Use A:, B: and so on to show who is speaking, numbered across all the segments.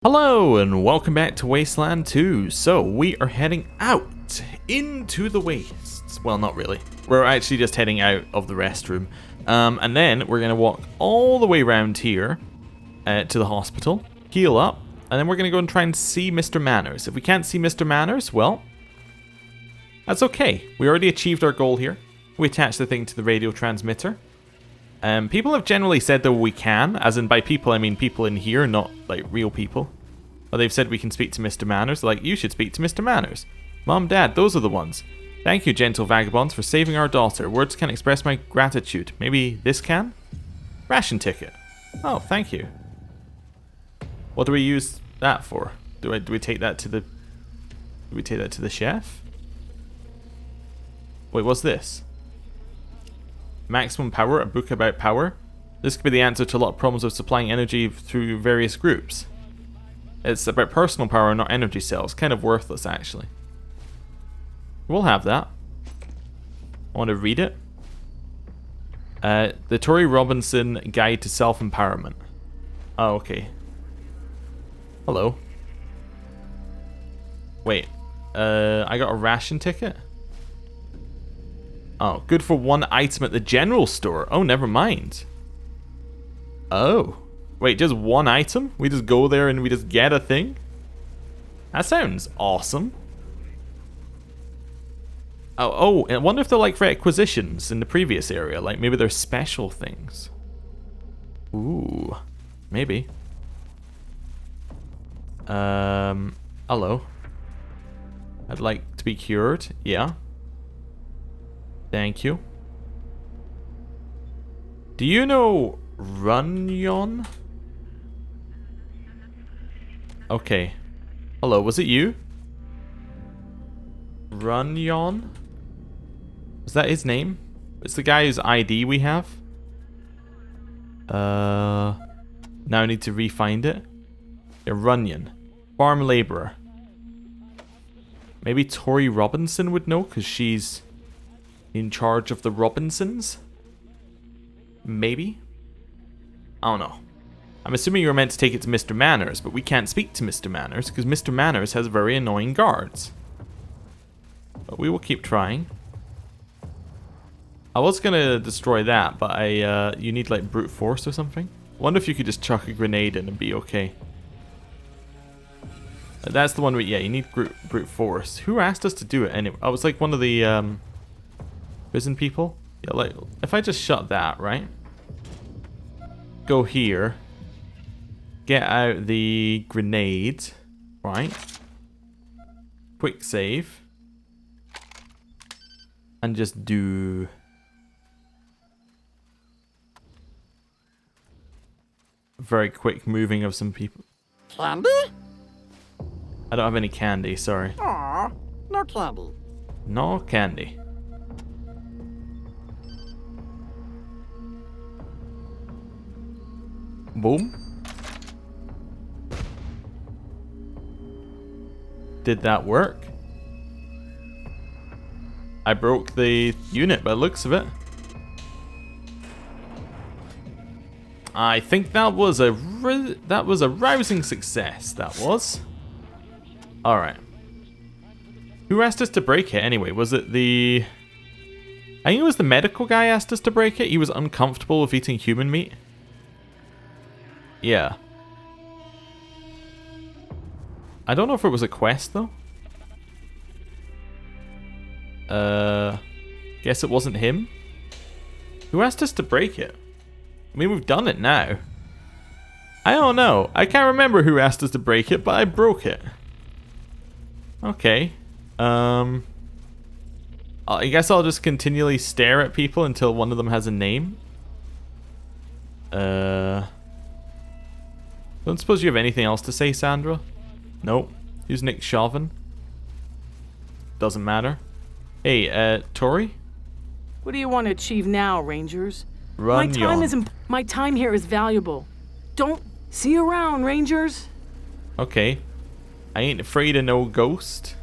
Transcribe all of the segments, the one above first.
A: Hello and welcome back to Wasteland 2. So we are heading out into the wastes. Well, not really. We're actually just heading out of the restroom. And then we're going to walk all the way around here to the hospital, heal up, and then we're going to go and try and see Mr. Manners. If we can't see Mr. Manners, well, that's okay. We already achieved our goal here. We attached the thing to the radio transmitter. People have generally said that we can, as in by people I mean people in here, not like real people. But they've said we can speak to Mr. Manners, like you should speak to Mr. Manners. Mom, Dad, those are the ones. Thank you, gentle vagabonds, for saving our daughter. Words can't express my gratitude. Maybe this can? Ration ticket. Oh, thank you. What do we use that for? Do we take that to the... Do we take that to the chef? Wait, what's this? Maximum power, a book about power. This could be the answer to a lot of problems of supplying energy through various groups. It's about personal power, not energy cells. Kind of worthless, actually. We'll have that. I want to read it. The Tori Robinson Guide to Self-Empowerment. Oh, okay. Hello. Wait. I got a ration ticket? Oh, good for one item at the general store. Oh, never mind. Oh. Wait, just one item? We just go there and we just get a thing? That sounds awesome. Oh, I wonder if they're like requisitions in the previous area. Like maybe they're special things. Ooh. Maybe. Hello. I'd like to be cured. Yeah. Thank you. Do you know Runyon? Okay. Hello, was it you? Runyon? Is that his name? It's the guy whose ID we have. Now I need to re-find it. Yeah, Runyon. Farm laborer. Maybe Tori Robinson would know, because she's in charge of the Robinsons? Maybe? I don't know. I'm assuming you were meant to take it to Mr. Manners, but we can't speak to Mr. Manners because Mr. Manners has very annoying guards. But we will keep trying. I was gonna destroy that, but you need like brute force or something. I wonder if you could just chuck a grenade in and be okay. That's the one yeah, you need brute force. Who asked us to do it anyway? I was like one of the prison people. Yeah, like if I just shut that, right? Go here. Get out the grenade, right? Quick save. And just do very quick moving of some people.
B: Candy?
A: I don't have any candy, sorry.
B: Aw, no candy.
A: No candy. Boom. Did that work? I broke the unit by the looks of it. I think that was a rousing success. That was. All right. Who asked us to break it anyway? Was it the? I think it was the medical guy asked us to break it. He was uncomfortable with eating human meat. Yeah. I don't know if it was a quest though. Guess it wasn't him. Who asked us to break it? I mean, we've done it now. I don't know. I can't remember who asked us to break it, but I broke it. Okay. I guess I'll just continually stare at people until one of them has a name. Don't suppose you have anything else to say, Sandra? Nope. Who's Nick Chauvin? Doesn't matter. Hey, Tori?
C: What do you want to achieve now, Rangers?
A: Run
C: My time here is valuable. Don't see you around, Rangers.
A: Okay. I ain't afraid of no ghost.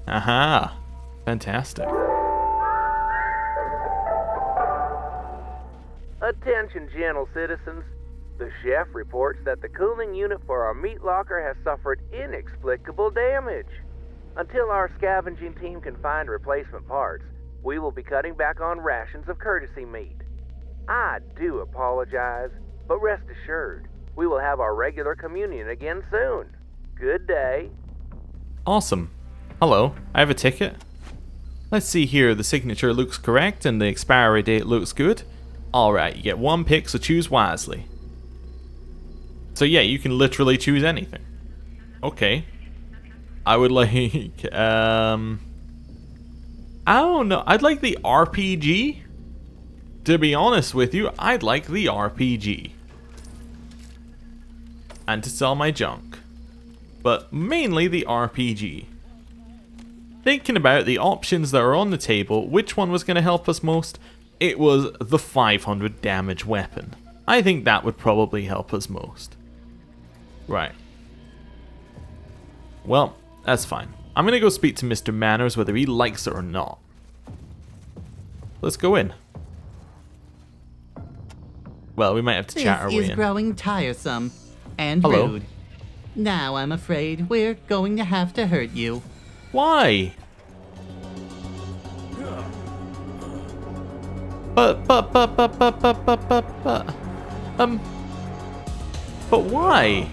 A: Aha. Fantastic.
D: Attention, gentle citizens. The chef reports that the cooling unit for our meat locker has suffered inexplicable damage. Until our scavenging team can find replacement parts, we will be cutting back on rations of courtesy meat. I do apologize, but rest assured, we will have our regular communion again soon. Good day.
A: Awesome. Hello, I have a ticket. Let's see here, the signature looks correct and the expiry date looks good. Alright, you get one pick, so choose wisely. So yeah, you can literally choose anything. Okay. I would like, I don't know, I'd like the RPG. To be honest with you, I'd like the RPG. And to sell my junk. But mainly the RPG. Thinking about the options that are on the table, which one was going to help us most? It was the 500 damage weapon. I think that would probably help us most. Right. Well, that's fine. I'm going to go speak to Mr. Manners whether he likes it or not. Let's go in. Well, we might have to chat our way
E: This is
A: in.
E: growing tiresome and
A: Hello.
E: rude. Now I'm afraid we're going to have to hurt you.
A: Why? But why?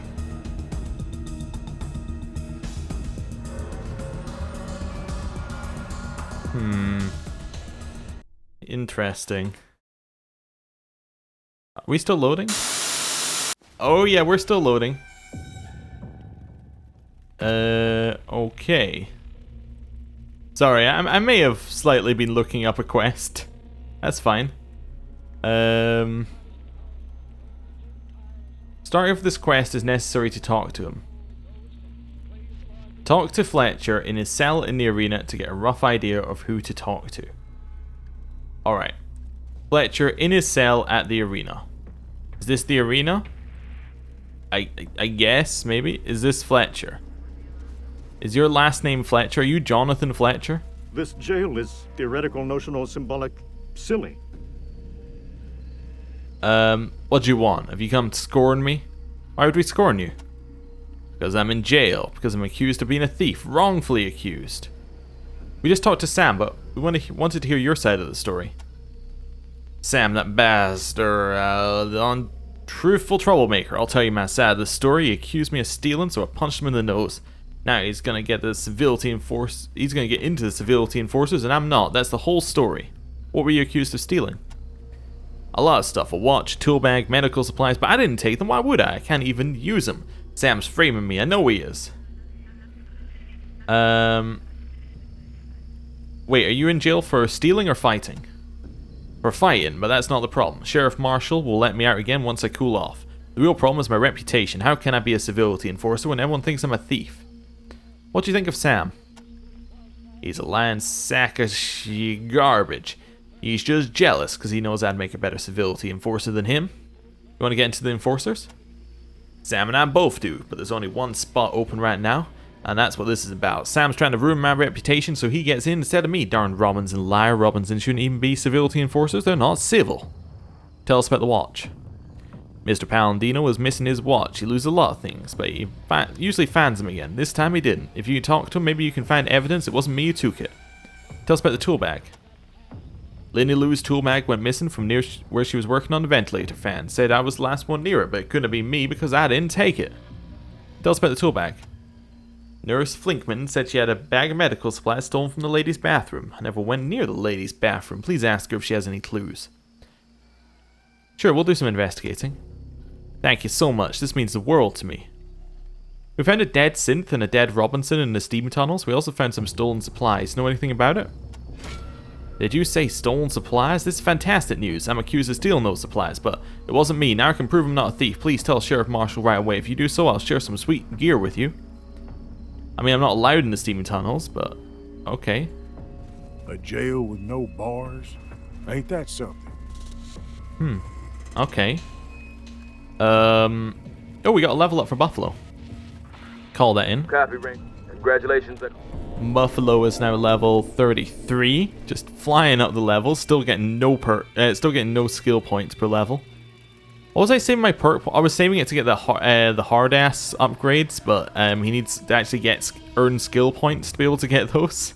A: Interesting. Are we still loading? Oh yeah, we're still loading. Okay. Sorry, I may have slightly been looking up a quest. That's fine. Starting with this quest is necessary to talk to him. Talk to Fletcher in his cell in the arena to get a rough idea of who to talk to. Alright. Fletcher in his cell at the arena. Is this the arena? I guess, maybe? Is this Fletcher? Is your last name Fletcher? Are you Jonathan Fletcher?
F: This jail is theoretical, notional, symbolic, silly.
A: What do you want? Have you come to scorn me? Why would we scorn you? Because I'm in jail. Because I'm accused of being a thief. Wrongfully accused. We just talked to Sam, but we wanted to hear your side of the story. Sam, that bastard, the untruthful troublemaker. I'll tell you my side of the story. He accused me of stealing, so I punched him in the nose. Now he's gonna get the civility enforce. He's gonna get into the civility enforcers, and I'm not. That's the whole story. What were you accused of stealing? A lot of stuff. A watch, tool bag, medical supplies, but I didn't take them. Why would I? I can't even use them. Sam's framing me. I know he is. Wait, are you in jail for stealing or fighting? For fighting, but that's not the problem. Sheriff Marshall will let me out again once I cool off. The real problem is my reputation. How can I be a civility enforcer when everyone thinks I'm a thief? What do you think of Sam? He's a lying sack of garbage. He's just jealous because he knows I'd make a better civility enforcer than him. You want to get into the enforcers? Sam and I both do, but there's only one spot open right now, and that's what this is about. Sam's trying to ruin my reputation so he gets in instead of me. Darn Robinson liar. Robinson shouldn't even be civility enforcers. They're not civil. Tell us about the watch. Mr. Paladino was missing his watch. He loses a lot of things, but he usually finds them again. This time he didn't. If you talk to him, maybe you can find evidence it wasn't me who took it. Tell us about the tool bag. Lindy Lou's tool bag went missing from near where she was working on the ventilator fan. Said I was the last one near it, but it couldn't have been me because I didn't take it. Tell us about the tool bag. Nurse Flinkman said she had a bag of medical supplies stolen from the ladies' bathroom. I never went near the ladies' bathroom. Please ask her if she has any clues. Sure, we'll do some investigating. Thank you so much. This means the world to me. We found a dead synth and a dead Robinson in the steam tunnels. We also found some stolen supplies. Know anything about it? Did you say stolen supplies? This is fantastic news. I'm accused of stealing those supplies, but it wasn't me. Now I can prove I'm not a thief. Please tell Sheriff Marshall right away. If you do so, I'll share some sweet gear with you. I mean, I'm not allowed in the steam tunnels, but okay.
G: A jail with no bars? Ain't that something?
A: Okay. Oh, we got a level up for Buffalo. Call that in.
D: Copy, Ring. Congratulations.
A: Buffalo is now level 33, just flying up the levels, still getting no skill points per level. What was I saving my perk? I was saving it to get the hard ass upgrades, but he needs to actually earn skill points to be able to get those.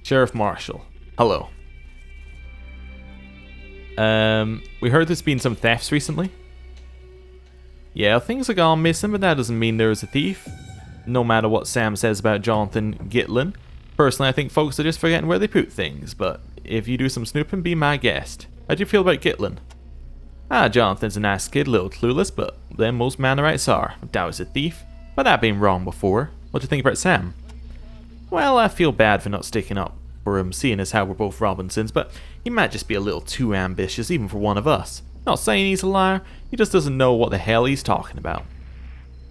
A: Sheriff Marshall, hello. We heard there's been some thefts recently. Yeah, things are gone missing, but that doesn't mean there was a thief. No matter what Sam says about Jonathan Gitlin. Personally, I think folks are just forgetting where they put things, but if you do some snooping, be my guest. How do you feel about Gitlin? Jonathan's a nice kid, a little clueless, but then most Manorites are. I doubt he's a thief, but I've been wrong before. What do you think about Sam? Well, I feel bad for not sticking up for him, seeing as how we're both Robinsons, but he might just be a little too ambitious, even for one of us. Not saying he's a liar, he just doesn't know what the hell he's talking about.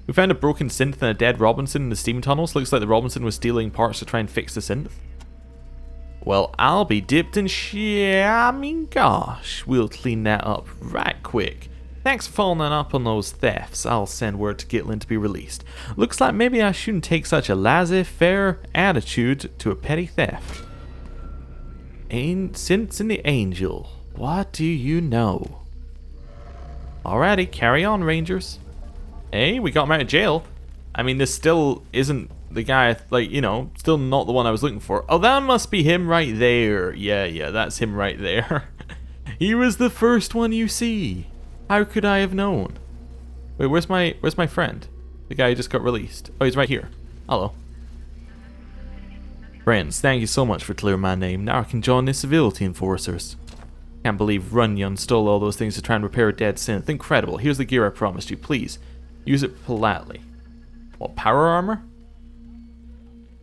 A: We found a broken synth and a dead Robinson in the steam tunnels. Looks like the Robinson was stealing parts to try and fix the synth. Well, I'll be dipped in gosh, we'll clean that up right quick. Thanks for following up on those thefts. I'll send word to Gitlin to be released. Looks like maybe I shouldn't take such a laissez-faire attitude to a petty theft. Synths and the Angel, what do you know? Alrighty, carry on, Rangers. Hey, we got him out of jail. I mean, this still isn't the guy, like, you know, still not the one I was looking for. Oh, that must be him right there. Yeah, that's him right there. He was the first one you see. How could I have known? Wait, where's my friend? The guy who just got released. Oh, he's right here. Hello. Friends, thank you so much for clearing my name. Now I can join the civility enforcers. Can't believe Runyon stole all those things to try and repair a dead synth. Incredible. Here's the gear I promised you. Please, use it politely. What, power armor?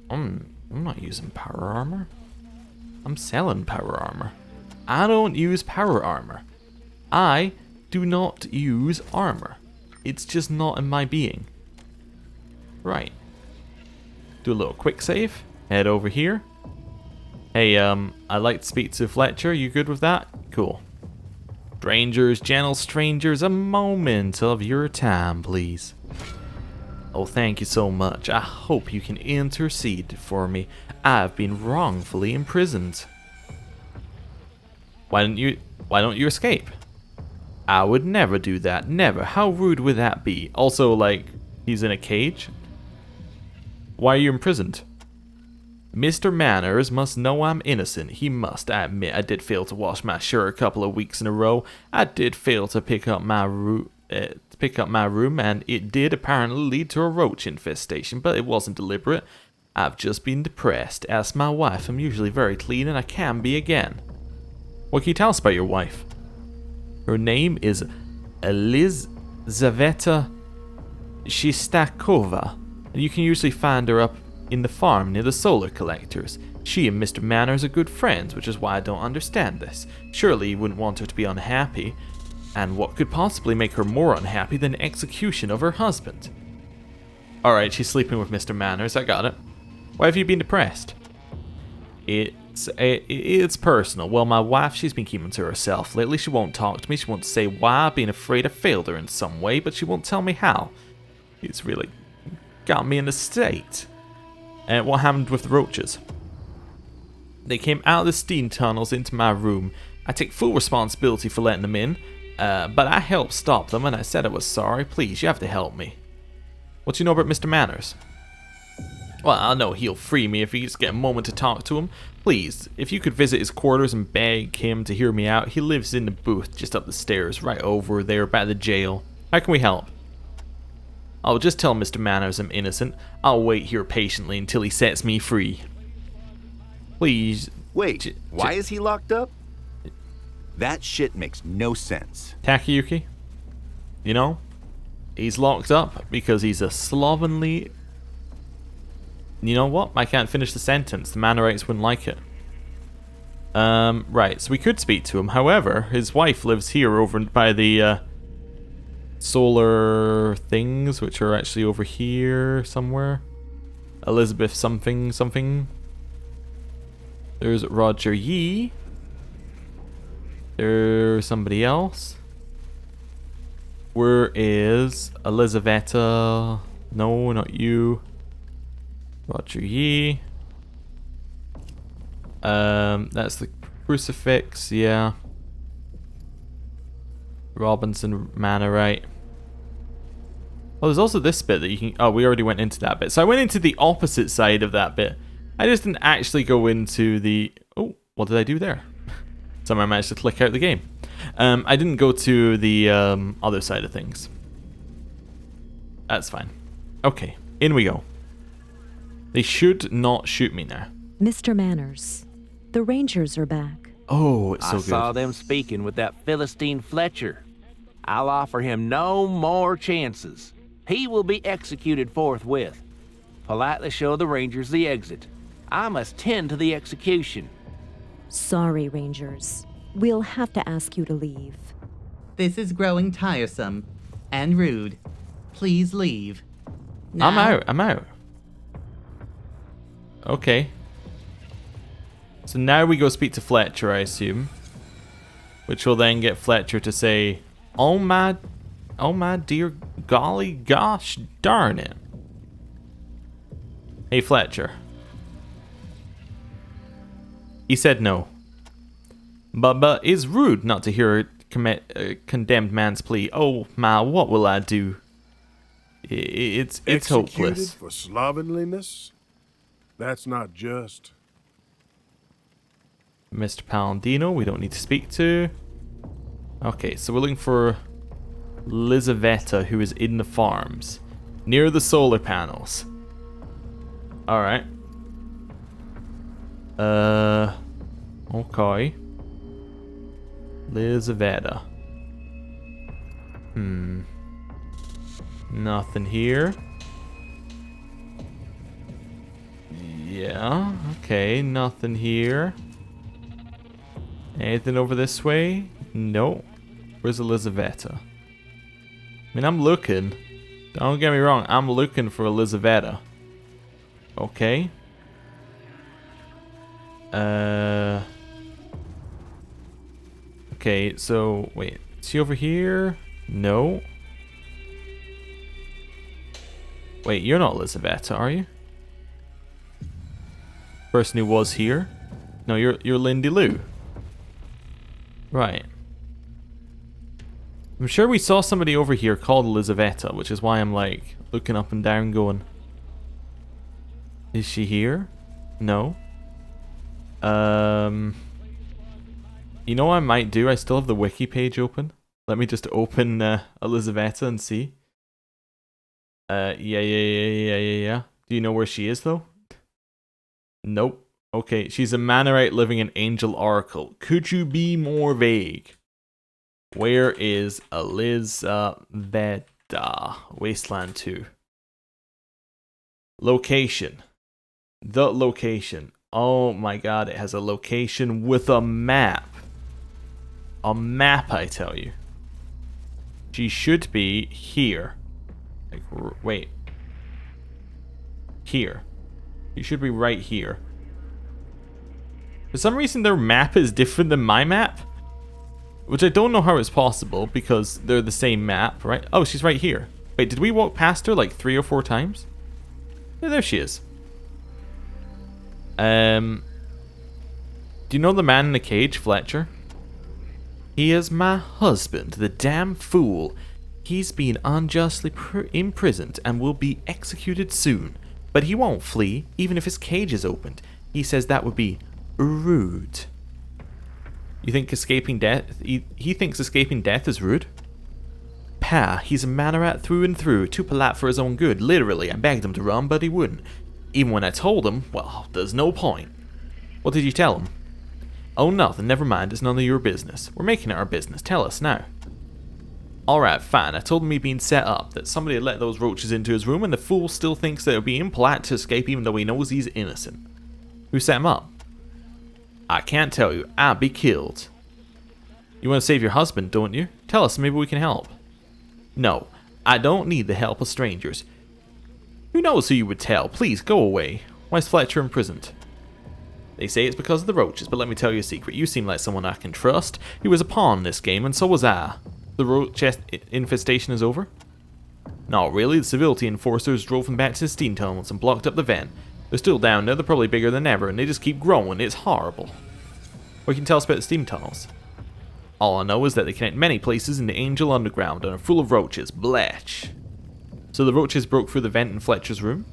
A: I'm not using power armor. I'm selling power armor. I don't use power armor. I do not use armor. It's just not in my being. Right. Do a little quick save. Head over here. Hey, I'd like to speak to Fletcher. You good with that? Cool. Strangers, gentle strangers, a moment of your time, please. Oh, thank you so much. I hope you can intercede for me. I've been wrongfully imprisoned. Why don't you escape? I would never do that. Never. How rude would that be? Also, like, he's in a cage? Why are you imprisoned? Mr. Manners must know I'm innocent. He must. I admit I did fail to wash my shirt a couple of weeks in a row. I did fail to pick up my room, and it did apparently lead to a roach infestation, but it wasn't deliberate. I've just been depressed. Ask my wife. I'm usually very clean, and I can be again. What can you tell us about your wife? Her name is Elizaveta Shistakova, and you can usually find her up in the farm near the solar collectors. She and Mr. Manners are good friends, which is why I don't understand this. Surely you wouldn't want her to be unhappy. And what could possibly make her more unhappy than execution of her husband? Alright, she's sleeping with Mr. Manners, I got it. Why have you been depressed? It's personal. Well, my wife, she's been keeping to herself. Lately she won't talk to me, she won't say why, being afraid I failed her in some way, but she won't tell me how. It's really got me in a state. And what happened with the roaches? They came out of the steam tunnels into my room. I take full responsibility for letting them in, but I helped stop them and I said I was sorry. Please, you have to help me. What do you know about Mr. Manners? Well, I know he'll free me if he just get a moment to talk to him. Please, if you could visit his quarters and beg him to hear me out. He lives in the booth just up the stairs, right over there by the jail. How can we help? I'll just tell Mr. Manners I'm innocent. I'll wait here patiently until he sets me free. Please.
H: Wait, why is he locked up? That shit makes no sense.
A: Takayuki? You know? He's locked up because he's a slovenly... You know what? I can't finish the sentence. The Manorites wouldn't like it. Right, so we could speak to him. However, his wife lives here over by the, solar things, which are actually over here somewhere. Elizabeth something. There's Roger Yee. There's somebody else. Where is Elizaveta? No, not you. Roger Yee. That's the crucifix, yeah. Robinson Manor, right. Oh, there's also this bit that you can... Oh, we already went into that bit. So I went into the opposite side of that bit. I just didn't actually go into the... Oh, what did I do there? Somehow I managed to click out the game. I didn't go to the other side of things. That's fine. Okay, in we go. They should not shoot me now.
I: Mr. Manners, the Rangers are back.
A: Oh, it's so
J: I
A: good.
J: saw them speaking with that Philistine Fletcher. I'll offer him no more chances. He will be executed forthwith. Politely show the Rangers the exit. I must tend to the execution.
I: Sorry, Rangers. We'll have to ask you to leave.
E: This is growing tiresome and rude. Please leave. Now.
A: I'm out. Okay. So now we go speak to Fletcher, I assume. Which will then get Fletcher to say, oh my dear golly gosh darn it. Hey Fletcher. He said no. But it's rude not to hear a condemned man's plea. Oh my, what will I do? It's hopeless.
G: Executed for slovenliness? That's not just.
A: Mr. Palladino, we don't need to speak to. Okay, so we're looking for Lizaveta, who is in the farms, near the solar panels. Alright. Okay. Lizaveta. Nothing here. Yeah, okay, nothing here. Anything over this way? No. Where's Elizaveta? I mean, I'm looking. Don't get me wrong, I'm looking for Elizaveta. Okay. Okay, so, wait. Is she over here? No. Wait, you're not Elizaveta, are you? Person who was here? No, you're Lindy Lou. Right. I'm sure we saw somebody over here called Elizaveta, which is why I'm like looking up and down going, is she here? No. You know what I might do? I still have the wiki page open. Let me just open Elizaveta and see. Yeah. Do you know where she is though? Nope. Okay, she's a Manorite living in Angel Oracle. Could you be more vague? Where is Elizaveta? Wasteland 2. Location. The location. Oh my god, it has a location with a map. A map, I tell you. She should be here. Like, wait. Here. She should be right here. For some reason, their map is different than my map. Which I don't know how it's possible, because they're the same map, right? Oh, she's right here. Wait, did we walk past her like 3 or 4 times? Yeah, there she is. Do you know the man in the cage, Fletcher? He is my husband, the damn fool. He's been unjustly imprisoned and will be executed soon. But he won't flee, even if his cage is opened. He says that would be rude. You think escaping death... He thinks escaping death is rude? Pa, he's a Manorat through and through, too polite for his own good. Literally, I begged him to run, but he wouldn't. Even when I told him, well, there's no point. What did you tell him? Oh, nothing, never mind, it's none of your business. We're making it our business, tell us now. Alright, fine, I told him he'd been set up, that somebody had let those roaches into his room, and the fool still thinks that it would be impolite to escape even though he knows he's innocent. Who set him up? I can't tell you, I'll be killed. You want to save your husband, don't you? Tell us, maybe we can help. No, I don't need the help of strangers. Who knows who you would tell? Please, go away. Why is Fletcher imprisoned? They say it's because of the roaches, but let me tell you a secret. You seem like someone I can trust. He was a pawn in this game, and so was I. The roach infestation is over? No, really, the civility enforcers drove him back to the steam tunnels and blocked up the vent. They're still down there, they're probably bigger than ever, and they just keep growing. It's horrible. What can you tell us about the steam tunnels? All I know is that they connect many places in the Angel Underground and are full of roaches. Bletch. So the roaches broke through the vent in Fletcher's room?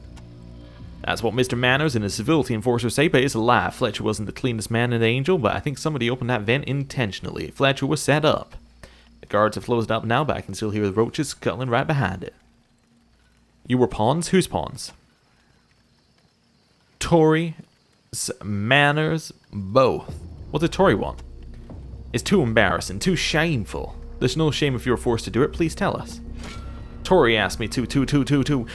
A: That's what Mr. Manners and his civility enforcer say, but it's a lie. Fletcher wasn't the cleanest man in the Angel, but I think somebody opened that vent intentionally. Fletcher was set up. The guards have closed up now, but I can still hear the roaches scuttling right behind it. You were pawns? Whose pawns? Tori, Manners, both. What did Tori want? It's too embarrassing, too shameful. There's no shame if you were forced to do it, please tell us. Tori asked me to seduce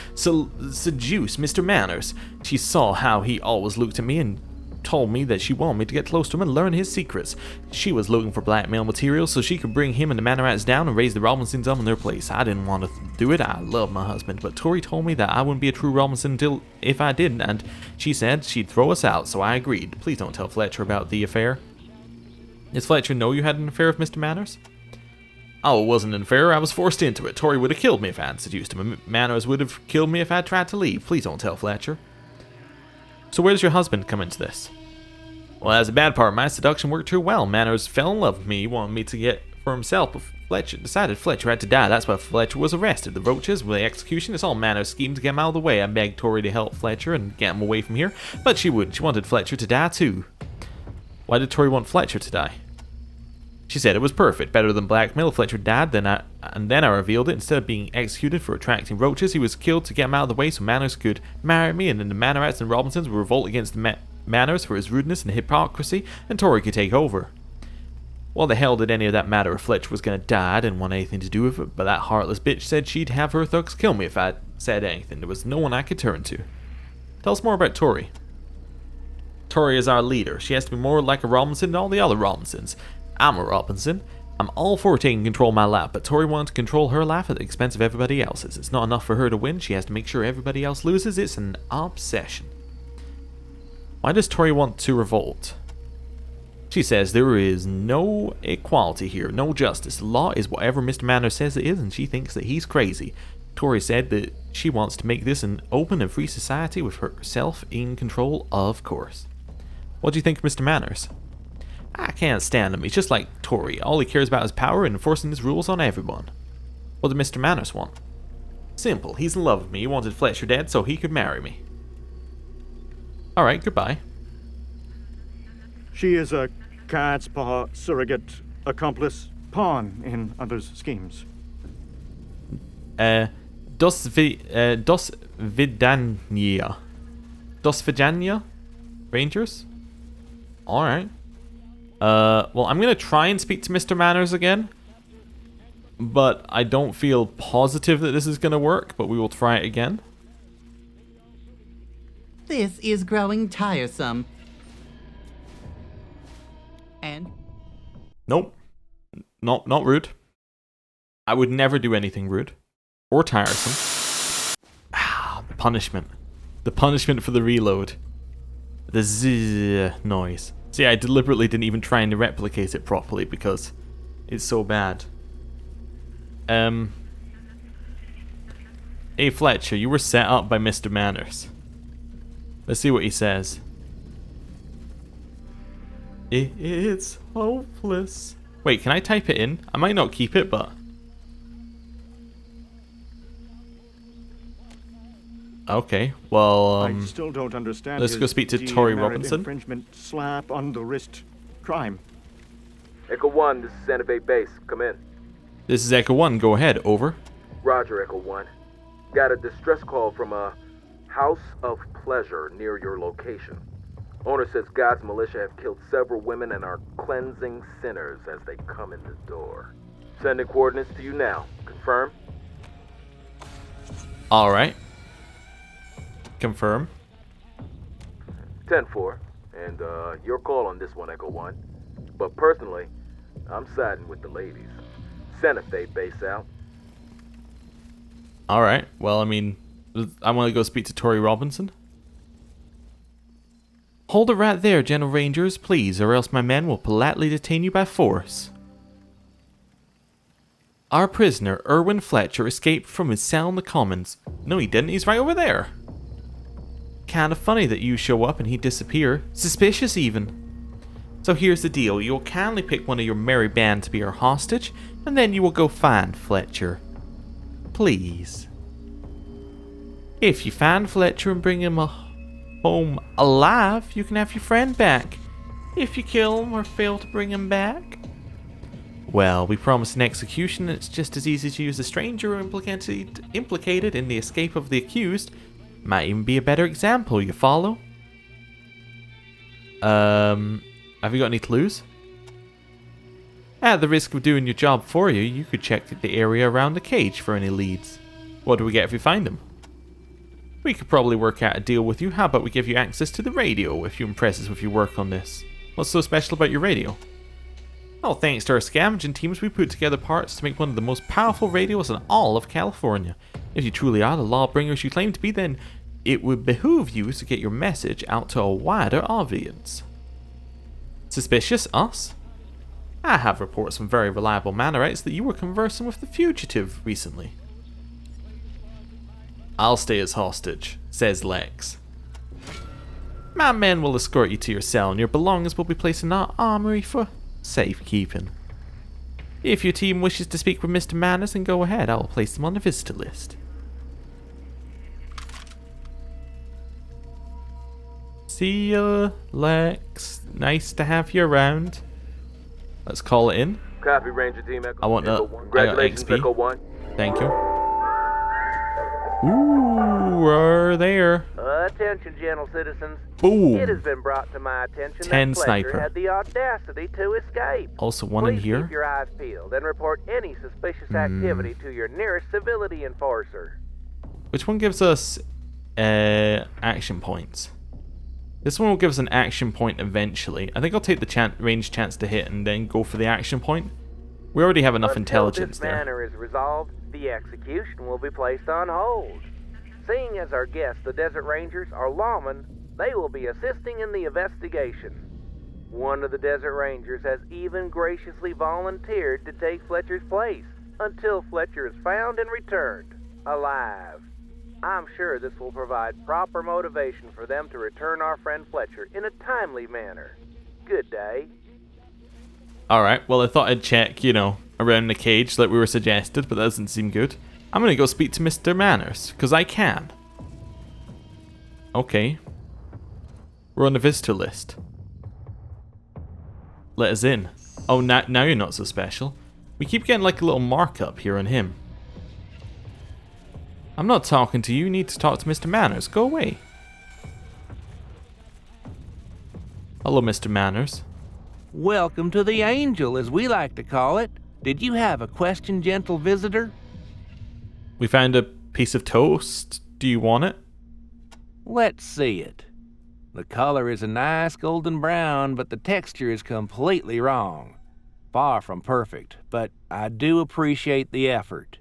A: Mr. Manners. She saw how he always looked at me and told me that she wanted me to get close to him and learn his secrets. She was looking for blackmail material so she could bring him and the Manorites down and raise the Robinsons up in their place. I didn't want to do it. I love my husband, but Tori told me that I wouldn't be a true Robinson until if I didn't, and she said she'd throw us out, so I agreed. Please don't tell Fletcher about the affair. Does Fletcher know you had an affair with Mr. Manners? Oh, it wasn't an affair. I was forced into it. Tori would have killed me if I hadn't seduced him. Manners would have killed me if I had tried to leave. Please don't tell Fletcher. So where does your husband come into this? Well, that's the bad part. My seduction worked too well. Manners fell in love with me. He wanted me to get for himself, but Fletcher decided Fletcher had to die. That's why Fletcher was arrested. The roaches, the execution, it's all Manners' scheme to get him out of the way. I begged Tori to help Fletcher and get him away from here, but she wouldn't. She wanted Fletcher to die too. Why did Tori want Fletcher to die? She said it was perfect, better than blackmail. Fletcher died, then I revealed it. Instead of being executed for attracting roaches, he was killed to get him out of the way so Manners could marry me, and then the Manorites and Robinsons would revolt against the Manners for his rudeness and hypocrisy, and Tori could take over. Well, the hell did any of that matter if Fletcher was going to die? I didn't want anything to do with it, but that heartless bitch said she'd have her thugs kill me if I said anything. There was no one I could turn to. Tell us more about Tori. Tori is our leader. She has to be more like a Robinson than all the other Robinsons. I'm a Robinson. I'm all for taking control of my life, but Tori wanted to control her life at the expense of everybody else's. It's not enough for her to win. She has to make sure everybody else loses. It's an obsession. Why does Tori want to revolt? She says there is no equality here, no justice. The law is whatever Mr. Manners says it is, and she thinks that he's crazy. Tori said that she wants to make this an open and free society with herself in control, of course. What do you think of Mr. Manners? I can't stand him. He's just like Tori. All he cares about is power and enforcing his rules on everyone. What did Mr. Manners want? Simple. He's in love with me. He wanted Fletcher dead so he could marry me. Alright, goodbye.
F: She is a cat's paw surrogate accomplice pawn in others' schemes.
A: Dos Vidania. Dos Vidania? Rangers? Alright. Well, I'm gonna try and speak to Mr. Manners again, but I don't feel positive that this is gonna work, but we will try it again.
E: This is growing tiresome. And?
A: Nope. Not rude. I would never do anything rude. Or tiresome. Ah, the punishment. The punishment for the reload. The zzz noise. See, I deliberately didn't even try and replicate it properly because it's so bad. Hey Fletcher, you were set up by Mr. Manners. Let's see what he says. It's hopeless. Wait, can I type it in? I might not keep it, but... Okay, well,
F: I still don't understand.
A: let's go speak to Tori Robinson.
F: Infringement slap on the wrist crime.
D: Echo 1, this is Santa Fe Base. Come in.
A: This is Echo 1, go ahead, over.
D: Roger, Echo 1. Got a distress call from a House of Pleasure near your location. Owner says God's militia have killed several women and are cleansing sinners as they come in the door. Sending coordinates to you now. Confirm?
A: Alright. Confirm.
D: 10-4. And your call on this one, Echo 1. But personally, I'm siding with the ladies. Santa Fe Base out.
A: Alright, well, I mean, I want to go speak to Tori Robinson. Hold it right there, General Rangers, please, or else my men will politely detain you by force. Our prisoner, Erwin Fletcher, escaped from his cell in the Commons. No, he didn't. He's right over there. Kinda funny that you show up and he disappear. Suspicious, even. So here's the deal, you will kindly pick one of your merry band to be our hostage, and then you will go find Fletcher. Please. If you find Fletcher and bring him home alive, you can have your friend back. If you kill him or fail to bring him back, well, we promise an execution, and it's just as easy to use a stranger implicated in the escape of the accused. Might even be a better example, you follow? Have you got any clues? At the risk of doing your job for you, you could check the area around the cage for any leads. What do we get if we find them? We could probably work out a deal with you. How about we give you access to the radio if you impress us with your work on this? What's so special about your radio? Well, thanks to our scavenging teams, we put together parts to make one of the most powerful radios in all of California. If you truly are the lawbringers you claim to be, then it would behoove you to get your message out to a wider audience. Suspicious, us? I have reports from very reliable Mannerites that you were conversing with the fugitive recently. I'll stay as hostage, says Lex. My men will escort you to your cell, and your belongings will be placed in our armory for safekeeping. If your team wishes to speak with Mr. Manners, then go ahead. I will place them on the visitor list. See ya, Lex. Nice to have you around. Let's call it in.
D: Copy, Ranger Team Echo.
A: I want that.
D: Congratulations,
A: XP.
D: Echo 1.
A: Thank you. Ooh, we're there.
D: Attention, gentle citizens.
A: Boom.
D: It has been brought to my attention
A: 10
D: that Fletcher
A: sniper.
D: had the audacity to escape.
A: Also one
D: Please
A: in here.
D: keep your eyes peeled and report any suspicious activity to your nearest civility enforcer.
A: Which one gives us action points? This one will give us an action point eventually. I think I'll take the range chance to hit and then go for the action point. We already have enough intelligence
D: Until this
A: there.
D: matter is resolved, the execution will be placed on hold. Seeing as our guests, the Desert Rangers, are lawmen, they will be assisting in the investigation. One of the Desert Rangers has even graciously volunteered to take Fletcher's place until Fletcher is found and returned, alive. I'm sure this will provide proper motivation for them to return our friend Fletcher in a timely manner. Good day.
A: Alright, well I thought I'd check, around the cage like we were suggested, but that doesn't seem good. I'm gonna go speak to Mr. Manners, because I can. Okay. We're on the visitor list. Let us in. Oh, now you're not so special. We keep getting like a little markup here on him. I'm not talking to you. You need to talk to Mr. Manners. Go away. Hello, Mr. Manners.
J: Welcome to the Angel, as we like to call it. Did you have a question, gentle visitor?
A: We found a piece of toast. Do you want it?
J: Let's see it. The color is a nice golden brown, but the texture is completely wrong. Far from perfect, but I do appreciate the effort.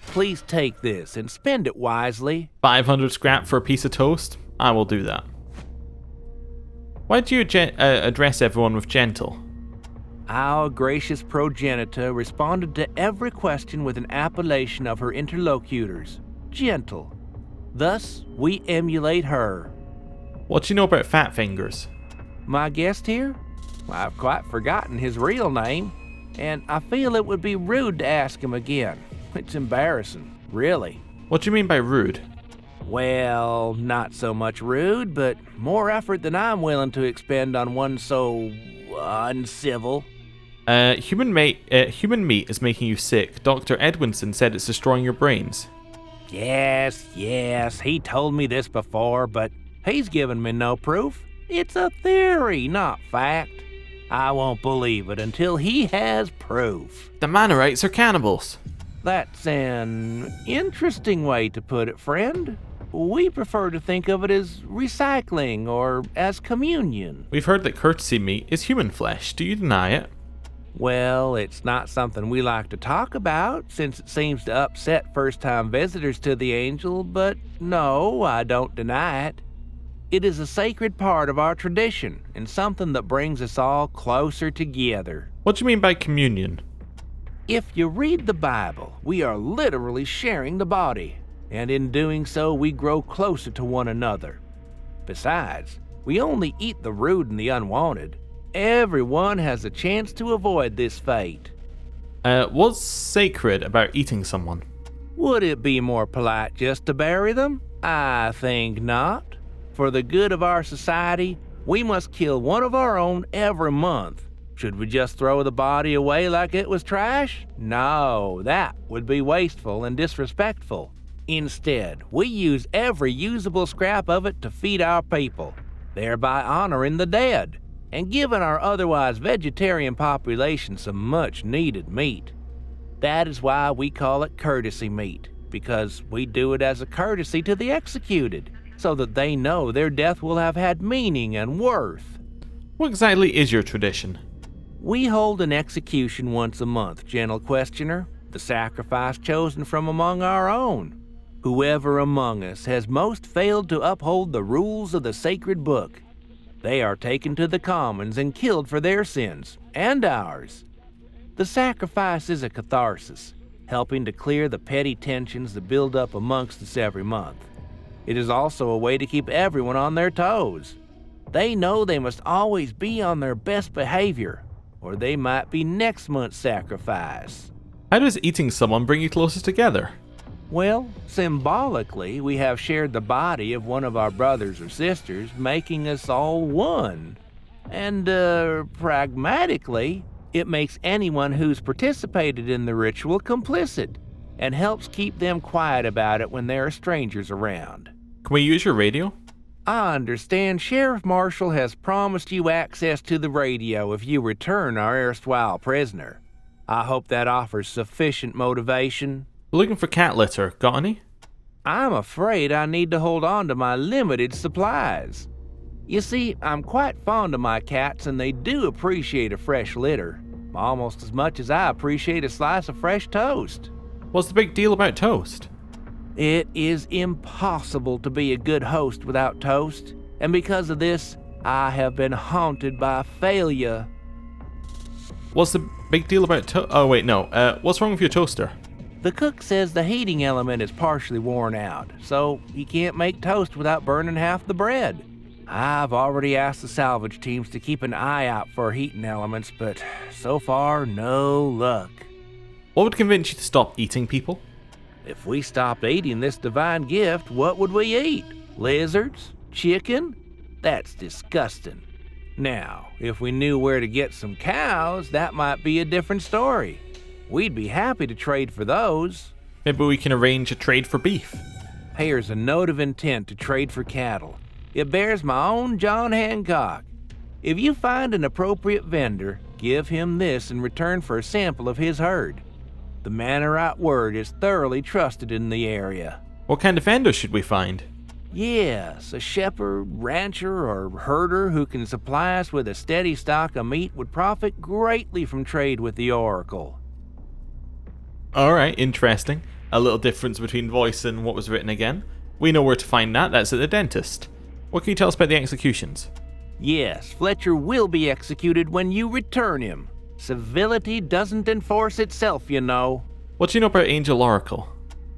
J: Please take this and spend it wisely.
A: 500 scrap for a piece of toast? I will do that. Why do you address everyone with gentle?
J: Our gracious progenitor responded to every question with an appellation of her interlocutors, gentle. Thus, we emulate her.
A: What do you know about Fat Fingers?
J: My guest here? I've quite forgotten his real name, and I feel it would be rude to ask him again. It's embarrassing, really.
A: What do you mean by rude?
J: Well, not so much rude, but more effort than I'm willing to expend on one so uncivil.
A: Human meat is making you sick. Dr. Edwinson said it's destroying your brains.
J: Yes, he told me this before, but he's given me no proof. It's a theory, not fact. I won't believe it until he has proof.
A: The Mannerites are cannibals.
J: That's an interesting way to put it, friend. We prefer to think of it as recycling or as communion.
A: We've heard that courtesy meat is human flesh. Do you deny it?
J: Well, it's not something we like to talk about, since it seems to upset first-time visitors to the Angel, but no, I don't deny it. It is a sacred part of our tradition, and something that brings us all closer together.
A: What do you mean by communion?
J: If you read the Bible, we are literally sharing the body, and in doing so, we grow closer to one another. Besides, we only eat the rude and the unwanted. everyone has a chance to avoid this fate.
A: What's sacred about eating someone?
J: Would it be more polite just to bury them? I think not. For the good of our society, we must kill one of our own every month. Should we just throw the body away like it was trash? No, that would be wasteful and disrespectful. Instead, we use every usable scrap of it to feed our people, thereby honoring the dead, and giving our otherwise vegetarian population some much-needed meat. That is why we call it courtesy meat, because we do it as a courtesy to the executed, so that they know their death will have had meaning and worth.
A: What exactly is your tradition?
J: We hold an execution once a month, gentle questioner, the sacrifice chosen from among our own. Whoever among us has most failed to uphold the rules of the sacred book, they are taken to the commons and killed for their sins, and ours. The sacrifice is a catharsis, helping to clear the petty tensions that build up amongst us every month. It is also a way to keep everyone on their toes. They know they must always be on their best behavior, or they might be next month's sacrifice.
A: How does eating someone bring you closer together?
J: Well, symbolically, we have shared the body of one of our brothers or sisters, making us all one. And, pragmatically, it makes anyone who's participated in the ritual complicit, and helps keep them quiet about it when there are strangers around.
A: Can we use your radio?
J: I understand Sheriff Marshall has promised you access to the radio if you return our erstwhile prisoner. I hope that offers sufficient motivation.
A: Looking for cat litter. Got any?
J: I'm afraid I need to hold on to my limited supplies. You see, I'm quite fond of my cats and they do appreciate a fresh litter, almost as much as I appreciate a slice of fresh toast.
A: What's the big deal about toast?
J: It is impossible to be a good host without toast, and because of this, I have been haunted by failure.
A: What's the big deal about oh wait, no. What's wrong with your toaster?
J: The cook says the heating element is partially worn out, so he can't make toast without burning half the bread. I've already asked the salvage teams to keep an eye out for heating elements, but so far, no luck.
A: What would convince you to stop eating people?
J: If we stopped eating this divine gift, what would we eat? Lizards? Chicken? That's disgusting. Now, if we knew where to get some cows, that might be a different story. We'd be happy to trade for those.
A: Maybe we can arrange a trade for beef.
J: Here's a note of intent to trade for cattle. It bears my own John Hancock. If you find an appropriate vendor, give him this in return for a sample of his herd. The Manorite word is thoroughly trusted in the area.
A: What kind of vendor should we find?
J: Yes, a shepherd, rancher, or herder who can supply us with a steady stock of meat would profit greatly from trade with the Oracle.
A: Alright, interesting. A little difference between voice and what was written again. We know where to find that, that's at the dentist. What can you tell us about the executions?
J: Yes, Fletcher will be executed when you return him. Civility doesn't enforce itself, you know.
A: What do you know about Angel Oracle?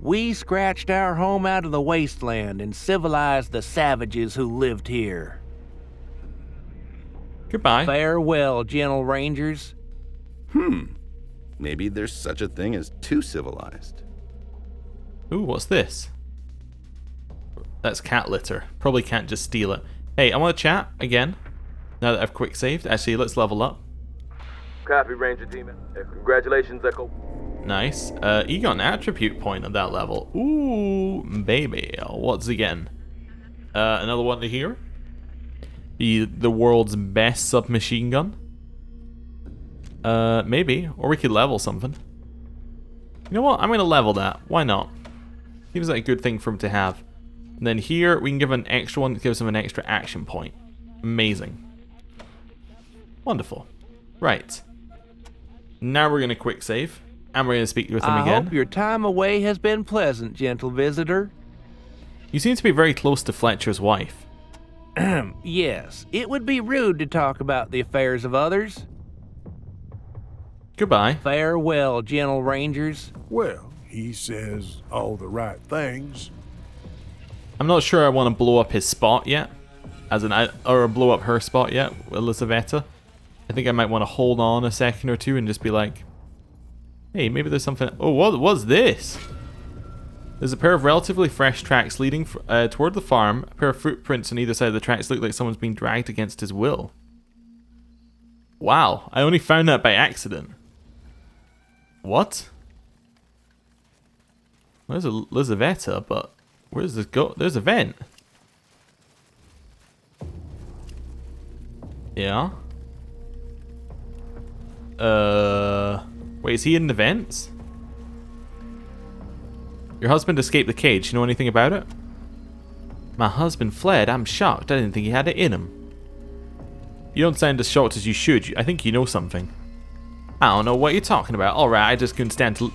J: We scratched our home out of the Wasteland and civilized the savages who lived here.
A: Goodbye.
J: Farewell, gentle rangers.
H: Maybe there's such a thing as too civilized.
A: Ooh, what's this? That's cat litter. Probably can't just steal it. Hey, I want to chat again. Now that I've quick saved. Actually, let's level up.
D: Copy, Ranger Team. Congratulations, Echo.
A: Nice. You got an attribute point at that level. Ooh, baby. What's again? Another one to here. Be the world's best submachine gun. Maybe. Or we could level something. You know what? I'm going to level that. Why not? Seems like a good thing for him to have. And then here, we can give an extra one that gives him an extra action point. Amazing. Wonderful. Right. Now we're going to quick save. And we're going to speak with him again.
J: I hope your time away has been pleasant, gentle visitor.
A: You seem to be very close to Fletcher's wife.
J: Yes, it would be rude to talk about the affairs of others.
A: Goodbye.
J: Farewell, gentle rangers.
G: Well, he says all the right things.
A: I'm not sure I want to blow up his spot yet. Or blow up her spot yet, Elisaveta. I think I might want to hold on a second or two and just be like, hey, maybe there's something. Oh, what was this? There's a pair of relatively fresh tracks leading toward the farm. A pair of footprints on either side of the tracks look like someone's being dragged against his will. Wow, I only found that by accident. What? There's a Lizaveta, but where's this go? There's a vent. Yeah. Wait, is he in the vents? Your husband escaped the cage. You know anything about it? My husband fled. I'm shocked. I didn't think he had it in him. You don't sound as shocked as you should. I think you know something. I don't know what you're talking about. Alright, I just couldn't stand to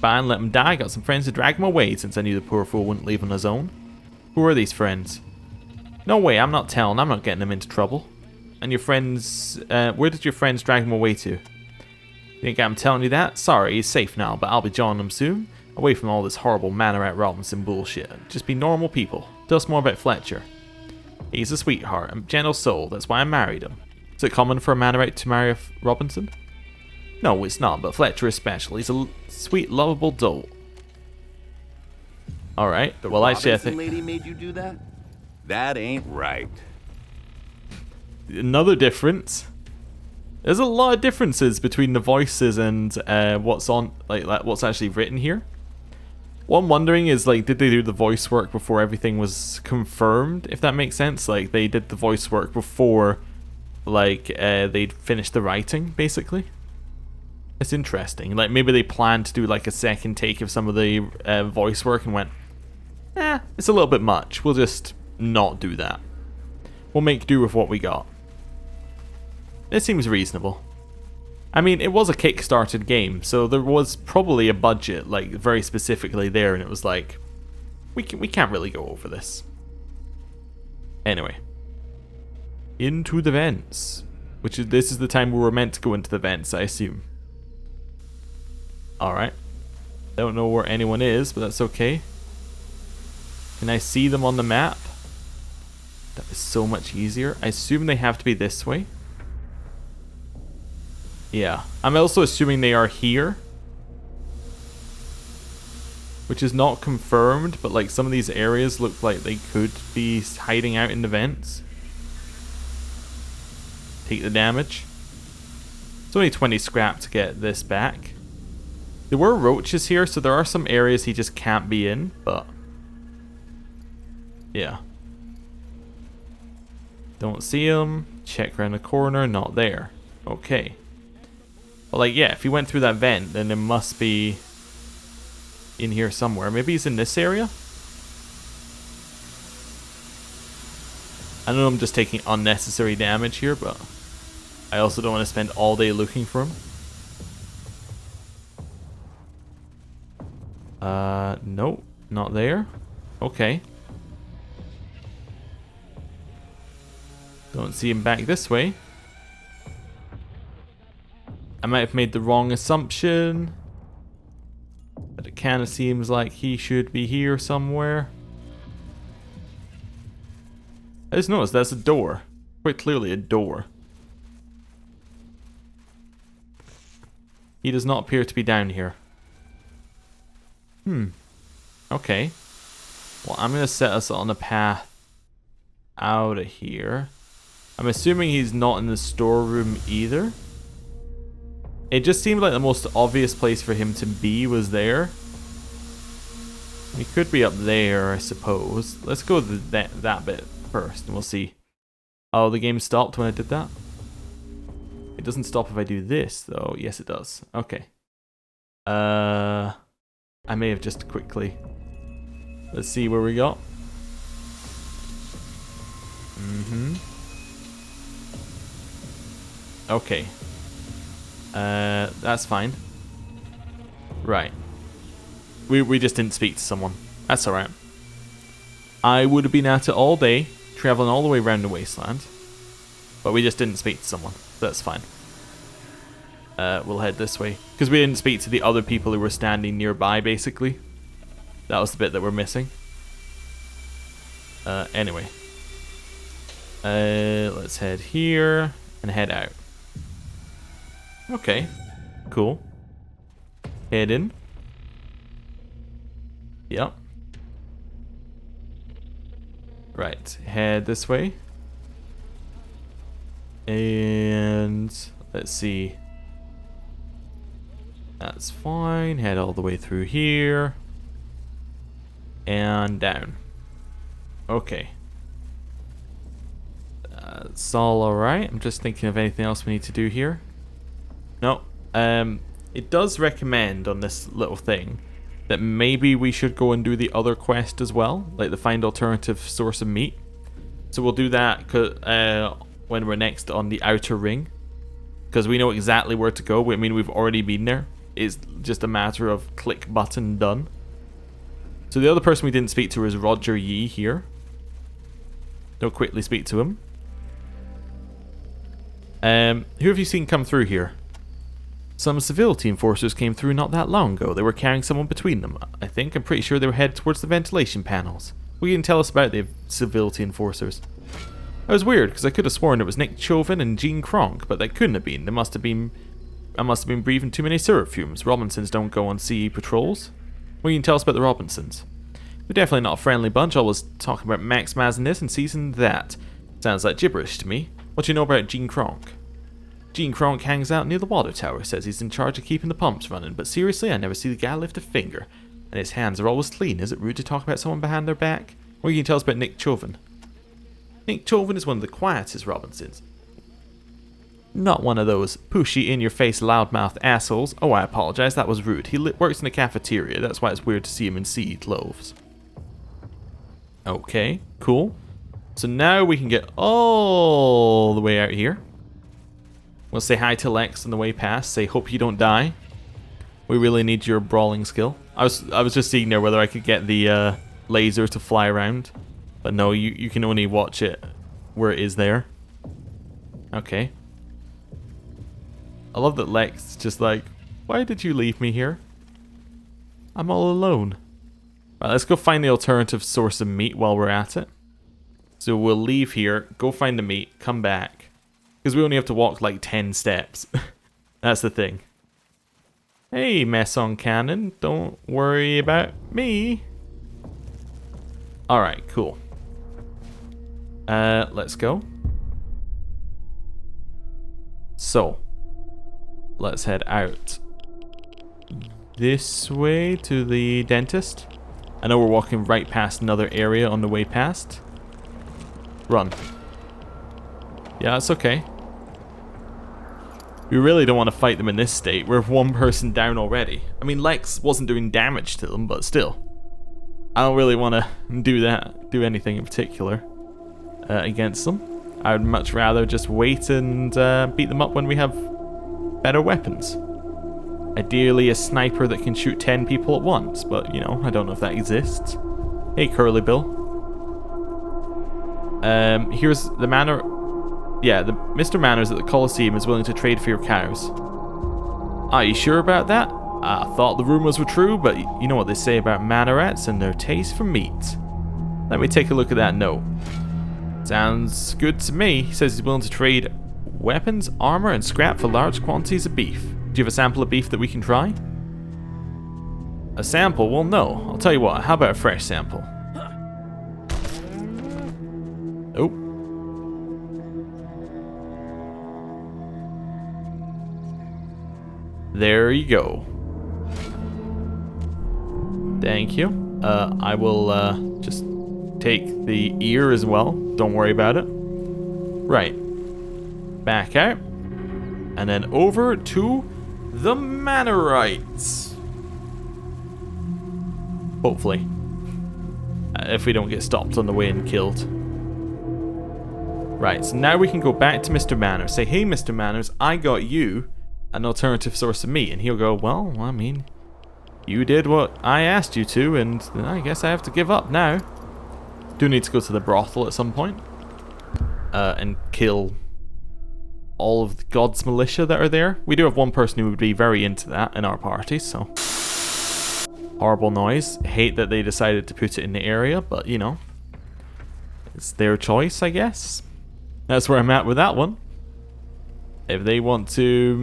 A: by and let him die. Got some friends to drag him away since I knew the poor fool wouldn't leave on his own. Who are these friends? No way, I'm not telling. I'm not getting him into trouble. And your friends... where did your friends drag him away to? Think I'm telling you that? Sorry, he's safe now, but I'll be joining him soon. Away from all this horrible Manorat Robinson bullshit. Just be normal people. Tell us more about Fletcher. He's a sweetheart, a gentle soul. That's why I married him. Is it common for a Manorat to marry a Robinson? No, it's not, but Fletcher is special. He's a sweet, lovable dolt. Alright, well actually I think...
H: The lady made you do that? That ain't right.
A: Another difference. There's a lot of differences between the voices and what's on, like what's actually written here. What I'm wondering is, like, did they do the voice work before everything was confirmed? If that makes sense, like they did the voice work before, like they'd finished the writing, basically. It's interesting. Like maybe they planned to do like a second take of some of the voice work and went, it's a little bit much. We'll just not do that. We'll make do with what we got. It seems reasonable. I mean, it was a kickstarted game, so there was probably a budget, like, very specifically there, and it was like, we can't really go over this. Anyway. Into the vents. This is the time we were meant to go into the vents, I assume. Alright. Don't know where anyone is, but that's okay. Can I see them on the map? That is so much easier. I assume they have to be this way. Yeah. I'm also assuming they are here. Which is not confirmed, but like some of these areas look like they could be hiding out in the vents. Take the damage. It's only 20 scrap to get this back. There were roaches here, so there are some areas he just can't be in, but... yeah. Don't see him. Check around the corner, not there. Okay. But like, yeah, if he went through that vent, then it must be in here somewhere. Maybe he's in this area? I know I'm just taking unnecessary damage here, but I also don't want to spend all day looking for him. Nope, not there. Okay. Don't see him back this way. I might have made the wrong assumption. But it kind of seems like he should be here somewhere. I just noticed that's a door. Quite clearly a door. He does not appear to be down here. Okay. Well, I'm going to set us on a path out of here. I'm assuming he's not in the storeroom either. It just seemed like the most obvious place for him to be was there. He could be up there, I suppose. Let's go to that bit first, and we'll see. Oh, the game stopped when I did that? It doesn't stop if I do this, though. Yes, it does. Okay. I may have just quickly... let's see where we got. Okay. That's fine. Right. We just didn't speak to someone. That's alright. I would have been at it all day, traveling all the way around the Wasteland. But we just didn't speak to someone. So that's fine. We'll head this way. Because we didn't speak to the other people who were standing nearby, basically. That was the bit that we're missing. Anyway. Let's head here and head out. Okay. Cool. Head in. Yep. Right. Head this way. And let's see. That's fine. Head all the way through here. And down. Okay. It's all alright. I'm just thinking of anything else we need to do here. No. It does recommend on this little thing that maybe we should go and do the other quest as well, like the find alternative source of meat. So we'll do that when we're next on the outer ring, because we know exactly where to go. I mean, we've already been there. It's just a matter of click button done. So the other person we didn't speak to is Roger Yee here. They'll quickly speak to him. Who have you seen come through here? Some civility enforcers came through not that long ago. They were carrying someone between them. I think. I'm pretty sure they were headed towards the ventilation panels. What can you tell us about the civility enforcers? That was weird, because I could have sworn it was Nick Chauvin and Gene Kronk, but that couldn't have been. I must have been breathing too many syrup fumes. Robinsons don't go on CE patrols. What can you tell us about the Robinsons? They're definitely not a friendly bunch. Always talking about Max Mazin this and season that. Sounds like gibberish to me. What do you know about Gene Kronk? Gene Kronk hangs out near the water tower, says he's in charge of keeping the pumps running, but seriously, I never see the guy lift a finger. And his hands are always clean. Is it rude to talk about someone behind their back? What can you tell us about Nick Chauvin? Nick Chauvin is one of the quietest Robinsons. Not one of those pushy, in-your-face, loudmouth assholes. Oh, I apologize, that was rude. He works in the cafeteria, that's why it's weird to see him in CE clothes. Okay, cool. So now we can get all the way out here. We'll say hi to Lex on the way past. Say, hope you don't die. We really need your brawling skill. I was just seeing there whether I could get the laser to fly around. But no, you can only watch it where it is there. Okay. I love that Lex is just like, why did you leave me here? I'm all alone. Right, let's go find the alternative source of meat while we're at it. So we'll leave here, go find the meat, come back. Because we only have to walk like 10 steps. That's the thing. Hey, Messon Cannon, don't worry about me. Alright, cool. Let's go. So, let's head out this way to the dentist. I know we're walking right past another area on the way past. Run. Yeah, it's okay. We really don't want to fight them in this state. We're one person down already. I mean, Lex wasn't doing damage to them, but still. I don't really want to do anything in particular against them. I would much rather just wait and beat them up when we have better weapons. Ideally a sniper that can shoot 10 people at once, but, you know, I don't know if that exists. Hey, Curly Bill. Here's the manor... Yeah, the Mr. Manners at the Coliseum is willing to trade for your cows. Are you sure about that? I thought the rumors were true, but you know what they say about Manorets and their taste for meat. Let me take a look at that note. Sounds good to me. He says he's willing to trade weapons, armor, and scrap for large quantities of beef. Do you have a sample of beef that we can try? A sample? Well, no. I'll tell you what, how about a fresh sample? Oh. There you go. Thank you. I will just take the ear as well. Don't worry about it. Right. Back out. And then over to the Manorites. Hopefully. If we don't get stopped on the way and killed. Right, so now we can go back to Mr. Manners. Say, hey Mr. Manners, I got you an alternative source of meat. And he'll go, well, I mean, you did what I asked you to, and I guess I have to give up now. Do need to go to the brothel at some point. And kill all of the God's militia that are there. We do have one person who would be very into that in our party, so. Horrible noise. Hate that they decided to put it in the area, but you know. It's their choice, I guess. That's where I'm at with that one. If they want to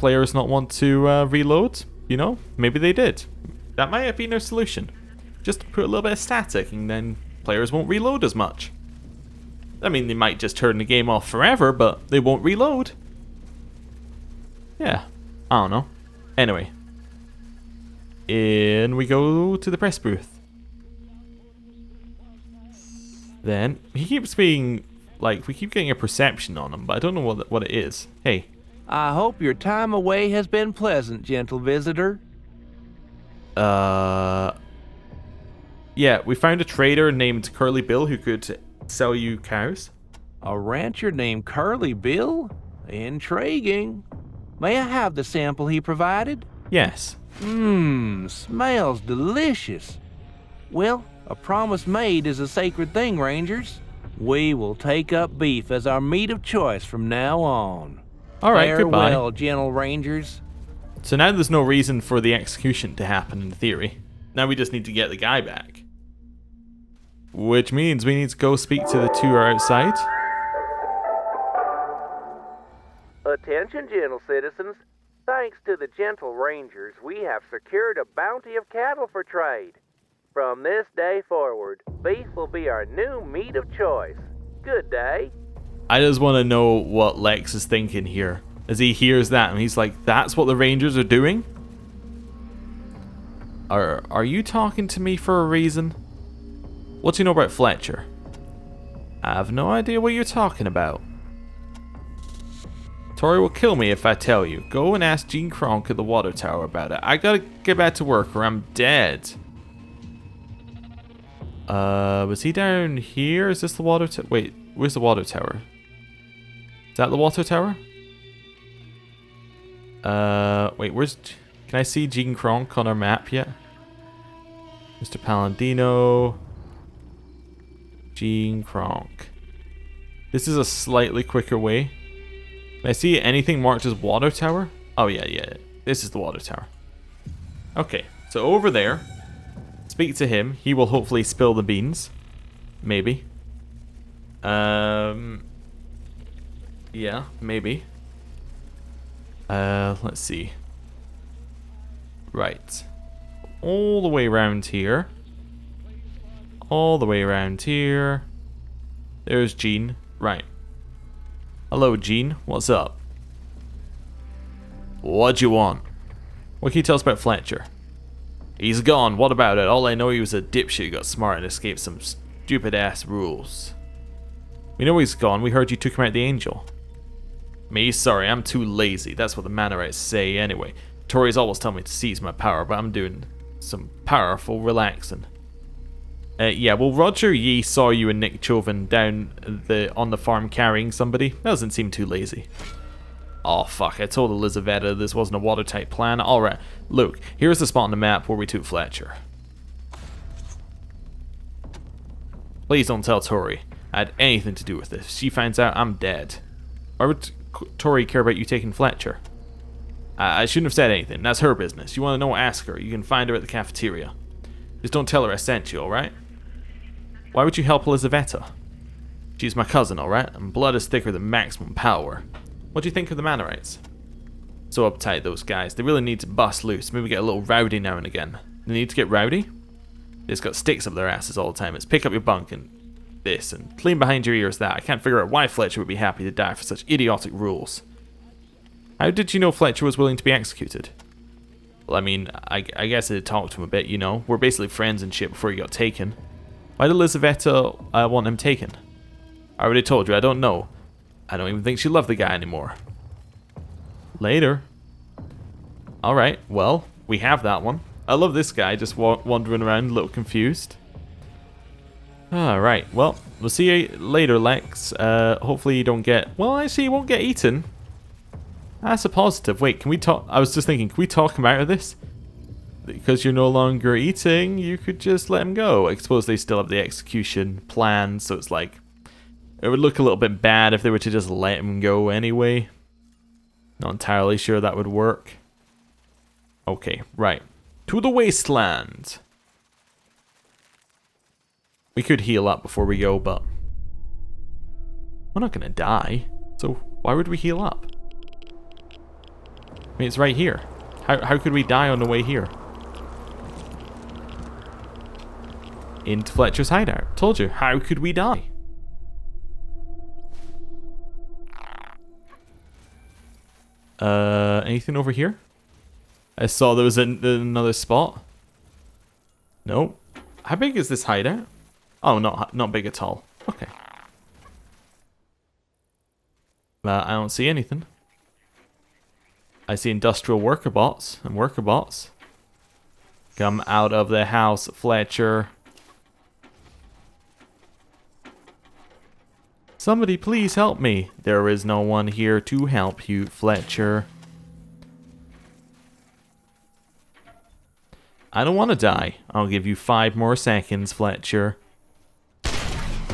A: players not want to reload? You know, maybe they did. That might have been their solution. Just put a little bit of static and then players won't reload as much. I mean, they might just turn the game off forever, but they won't reload. Yeah, I don't know. Anyway. In we go to the press booth. Then, he keeps being, like, we keep getting a perception on him, but I don't know what it is. Hey.
J: I hope your time away has been pleasant, gentle visitor.
A: Yeah, we found a trader named Curly Bill who could sell you cows.
J: A rancher named Curly Bill? Intriguing. May I have the sample he provided?
A: Yes.
J: Smells delicious. Well, a promise made is a sacred thing, Rangers. We will take up beef as our meat of choice from now on.
A: Alright, goodbye.
J: Farewell, gentle Rangers.
A: So now there's no reason for the execution to happen in theory. Now we just need to get the guy back. Which means we need to go speak to the two who are outside.
D: Attention, gentle citizens. Thanks to the gentle Rangers, we have secured a bounty of cattle for trade. From this day forward, beef will be our new meat of choice. Good day.
A: I just want to know what Lex is thinking here. As he hears that and he's like, that's what the Rangers are doing? Are you talking to me for a reason? What do you know about Fletcher? I have no idea what you're talking about. Tori will kill me if I tell you. Go and ask Gene Kronk at the water tower about it. I gotta get back to work or I'm dead. Was he down here? Is this the water tower? Wait, where's the water tower? Is that the water tower? Wait, where's... Can I see Gene Kronk on our map yet? Mr. Palladino. Gene Kronk. This is a slightly quicker way. Can I see anything marked as water tower? Oh yeah. This is the water tower. Okay, so over there. Speak to him. He will hopefully spill the beans. Maybe. Yeah, maybe. Let's see. Right. All the way around here. All the way around here. There's Gene. Right. Hello, Gene. What's up? What you want? What can you tell us about Fletcher? He's gone. What about it? All I know, he was a dipshit who got smart and escaped some stupid-ass rules. We know he's gone. We heard you took him out the Angel. Me? Sorry, I'm too lazy. That's what the Manorites say anyway. Tori's always telling me to seize my power, but I'm doing some powerful relaxing. Yeah, well, Roger Yee saw you and Nick Chauvin down on the farm carrying somebody. That doesn't seem too lazy. Oh, fuck, I told Elizaveta this wasn't a watertight plan. Alright, look, here's the spot on the map where we took Fletcher. Please don't tell Tori I had anything to do with this. If she finds out, I'm dead. Why would Tori care about you taking Fletcher? I shouldn't have said anything. That's her business. You want to know, ask her. You can find her at the cafeteria. Just don't tell her I sent you, alright? Why would you help Elizaveta? She's my cousin, alright? And blood is thicker than maximum power. What do you think of the Manorites? So uptight, those guys. They really need to bust loose. Maybe get a little rowdy now and again. They need to get rowdy? They just got sticks up their asses all the time. It's pick up your bunk and this, and clean behind your ears that. I can't figure out why Fletcher would be happy to die for such idiotic rules. How did you know Fletcher was willing to be executed? Well, I mean, I guess I talked to him a bit, you know. We're basically friends and shit before he got taken. Why did Elizaveta want him taken? I already told you, I don't know. I don't even think she loved the guy anymore. Later. Alright, well, we have that one. I love this guy just wandering around a little confused. Alright, well, we'll see you later, Lex. Hopefully you don't get... Well, actually, you won't get eaten. That's a positive. Wait, can we talk... I was just thinking, can we talk him out of this? Because you're no longer eating, you could just let him go. I suppose they still have the execution plan, so it's like... It would look a little bit bad if they were to just let him go anyway. Not entirely sure that would work. Okay, right. To the Wasteland. We could heal up before we go, but... We're not gonna die, so why would we heal up? I mean, it's right here. How could we die on the way here? Into Fletcher's hideout. Told you. How could we die? Anything over here? I saw there was another spot. Nope. How big is this hideout? Oh, not big at all. Okay. I don't see anything. I see industrial worker bots and worker bots. Come out of the house, Fletcher. Somebody please help me. There is no one here to help you, Fletcher. I don't want to die. I'll give you 5 more seconds, Fletcher.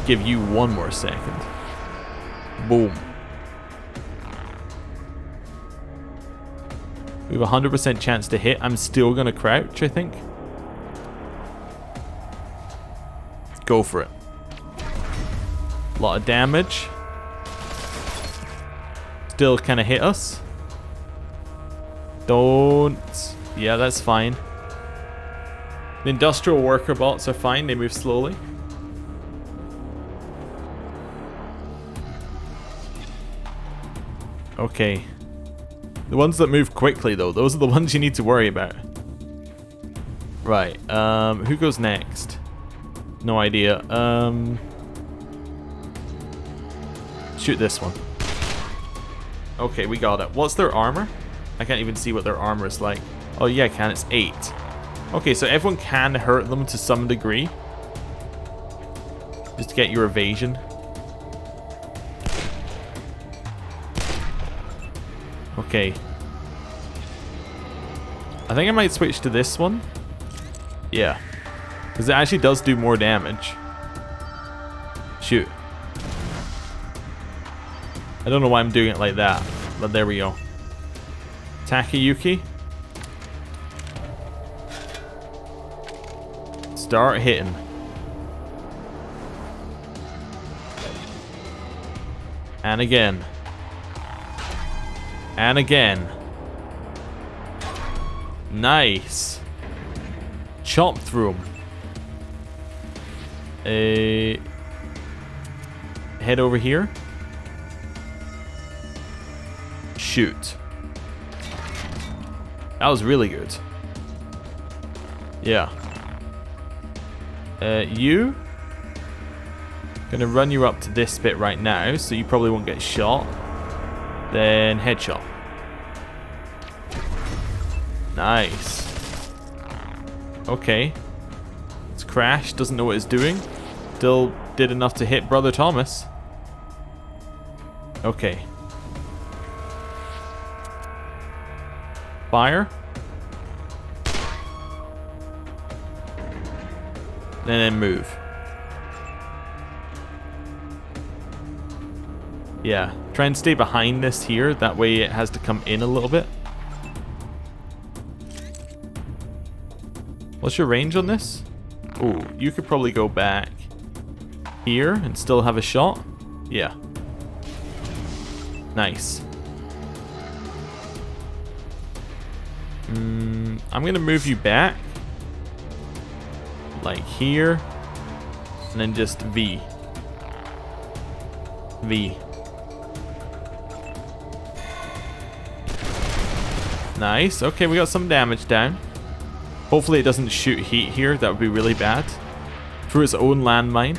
A: Give you 1 more second. Boom. We have a 100% chance to hit. I'm still going to crouch, I think. Go for it. A lot of damage. Still kind of hit us. Don't. Yeah, that's fine. The industrial worker bots are fine. They move slowly. Okay. The ones that move quickly, though, those are the ones you need to worry about. Right. Who goes next? No idea. Shoot this one. Okay, we got it. What's their armor? I can't even see what their armor is like. Oh, yeah, I can. It's 8. Okay, so everyone can hurt them to some degree. Just to get your evasion. Okay. I think I might switch to this one. Yeah. Because it actually does do more damage. Shoot. I don't know why I'm doing it like that, but there we go. Takayuki. Start hitting. And again. And again. Nice. Chop through him. Head over here. Shoot. That was really good. Yeah. You. Gonna run you up to this bit right now, so you probably won't get shot. Then headshot. Nice. Okay. It's crashed, doesn't know what it's doing. Still did enough to hit Brother Thomas. Okay. Fire. And then move. Yeah. Try and stay behind this here. That way it has to come in a little bit. What's your range on this? Ooh, you could probably go back here and still have a shot. Yeah. Nice. I'm gonna move you back. Like here. And then just V. V. Nice. Okay, we got some damage down. Hopefully it doesn't shoot heat here. That would be really bad. Through its own landmine.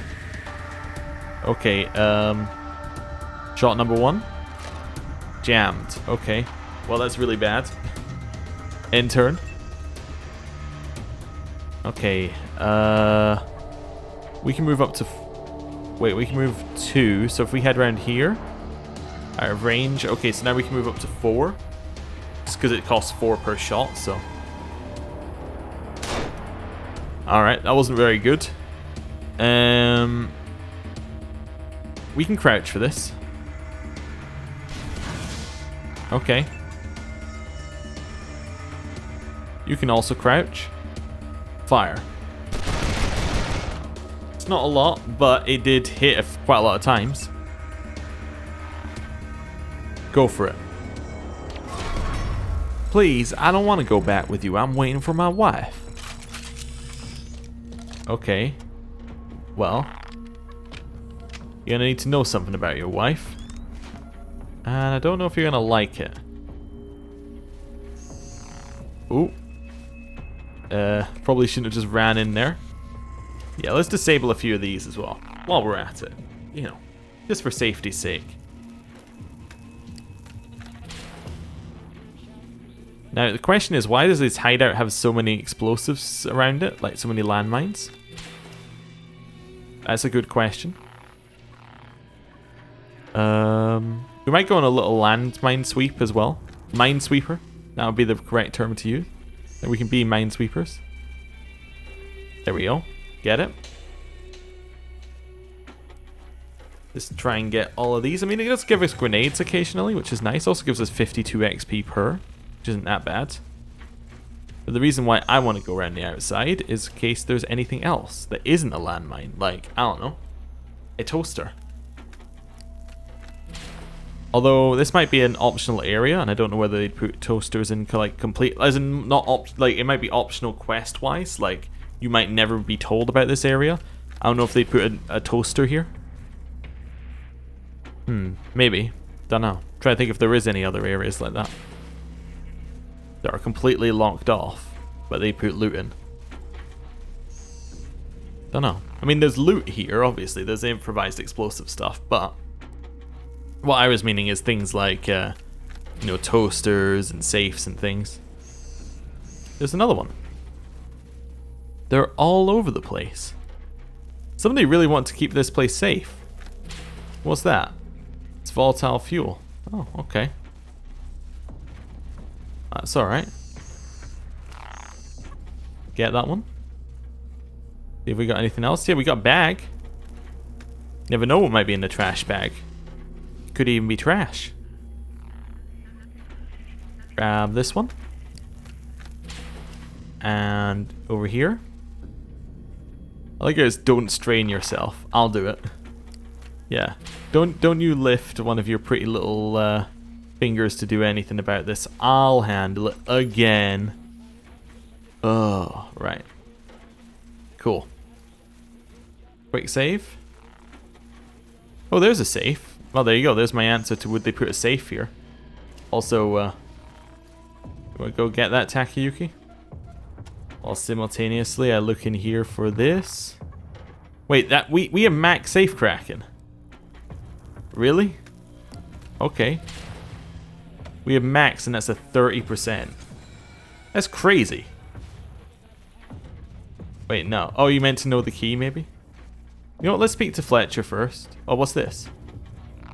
A: Okay, shot number 1. Jammed. Okay. Well, that's really bad. End turn. Okay, we can move up to... Wait, we can move 2. So if we head around here... Out of range. Okay, so now we can move up to 4. Just because it costs 4 per shot, so... Alright, that wasn't very good. We can crouch for this. Okay. You can also crouch. Fire. It's not a lot, but it did hit quite a lot of times. Go for it. Please, I don't want to go back with you. I'm waiting for my wife. Okay. Well, you're gonna need to know something about your wife. And I don't know if you're gonna like it. Ooh. Probably shouldn't have just ran in there. Yeah, let's disable a few of these as well, while we're at it. You know, just for safety's sake. Now, the question is, why does this hideout have so many explosives around it? Like, so many landmines? That's a good question. We might go on a little landmine sweep as well. Minesweeper. That would be the correct term to use. That we can be minesweepers. There we go. Get it? Just try and get all of these. I mean, it does give us grenades occasionally, which is nice. Also gives us 52 XP per, which isn't that bad. But the reason why I want to go around the outside is in case there's anything else that isn't a landmine. Like, I don't know, a toaster. Although this might be an optional area, and I don't know whether they'd put toasters in like complete, as in not like it might be optional quest wise. Like you might never be told about this area. I don't know if they put a toaster here. Maybe. Don't know. Try to think if there is any other areas like that that are completely locked off, but they put loot in. Don't know. I mean, there's loot here. Obviously, there's improvised explosive stuff, but. What I was meaning is things like, you know, toasters and safes and things. There's another one. They're all over the place. Somebody really wants to keep this place safe. What's that? It's volatile fuel. Oh, okay. That's alright. Get that one. See if we got anything else. Yeah, we got a bag. Never know what might be in the trash bag. Could even be trash. Grab this one. And over here. I like it, don't strain yourself. I'll do it. Yeah. Don't you lift one of your pretty little fingers to do anything about this. I'll handle it again. Oh, right. Cool. Quick save. Oh, there's a safe. Well, there you go. There's my answer to would they put a safe here. Also, we'll go get that Takayuki. While simultaneously, I look in here for this. Wait, that we have max safe cracking. Really? Okay. We have max, and that's a 30%. That's crazy. Wait, no. Oh, you meant to know the key, maybe? You know what? Let's speak to Fletcher first. Oh, what's this?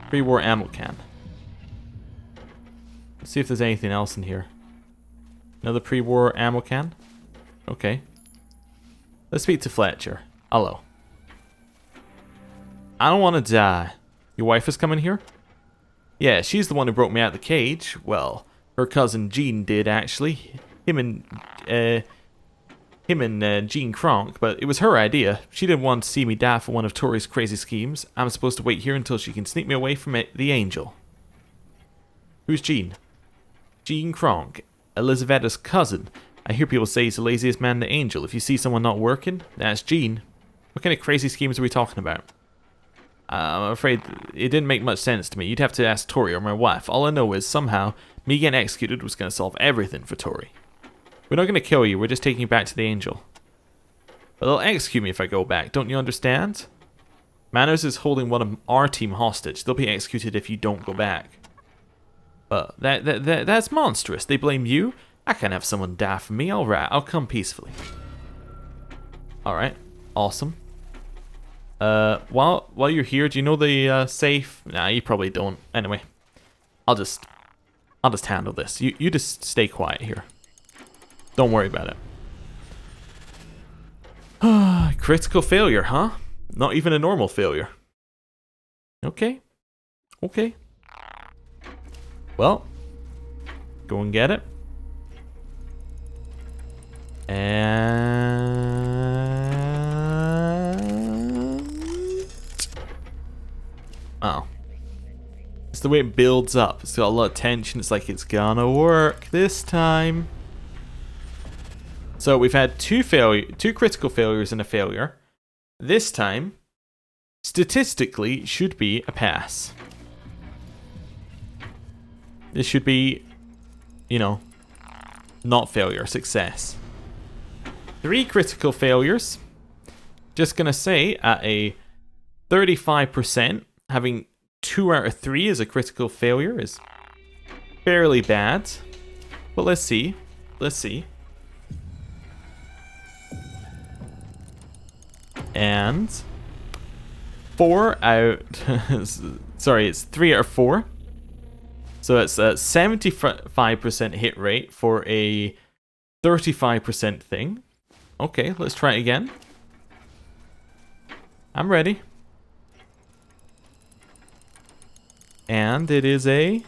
A: Pre-war ammo can. Let's see if there's anything else in here. Another pre-war ammo can? Okay. Let's speak to Fletcher. Hello. I don't want to die. Your wife is coming here? Yeah, she's the one who broke me out of the cage. Well, her cousin Gene did, actually. Him and Gene Kronk, but it was her idea. She didn't want to see me die for one of Tori's crazy schemes. I'm supposed to wait here until she can sneak me away from the Angel. Who's Gene? Gene Kronk, Elizavetta's cousin. I hear people say he's the laziest man in the Angel. If you see someone not working, that's Gene. What kind of crazy schemes are we talking about? I'm afraid it didn't make much sense to me. You'd have to ask Tori or my wife. All I know is somehow me getting executed was going to solve everything for Tori. We're not going to kill you, we're just taking you back to the Angel. But they'll execute me if I go back, don't you understand? Manners is holding one of our team hostage. They'll be executed if you don't go back. But that's monstrous. They blame you? I can't have someone die for me. Alright, I'll come peacefully. Alright, awesome. While you're here, do you know the safe? Nah, you probably don't. Anyway, I'll just handle this. You just stay quiet here. Don't worry about it. Critical failure, huh? Not even a normal failure. Okay. Okay. Well, go and get it. And... oh. It's the way it builds up. It's got a lot of tension. It's like it's gonna work this time. So we've had two critical failures and a failure. This time, statistically, should be a pass. This should be, you know, not failure, success. 3 critical failures. Just gonna say, at a 35%, having 2 out of 3 as a critical failure is fairly bad. But let's see. Let's see. And 4 out... sorry, it's 3 out of 4. So it's a 75% hit rate for a 35% thing. Okay, let's try it again. I'm ready. And it is a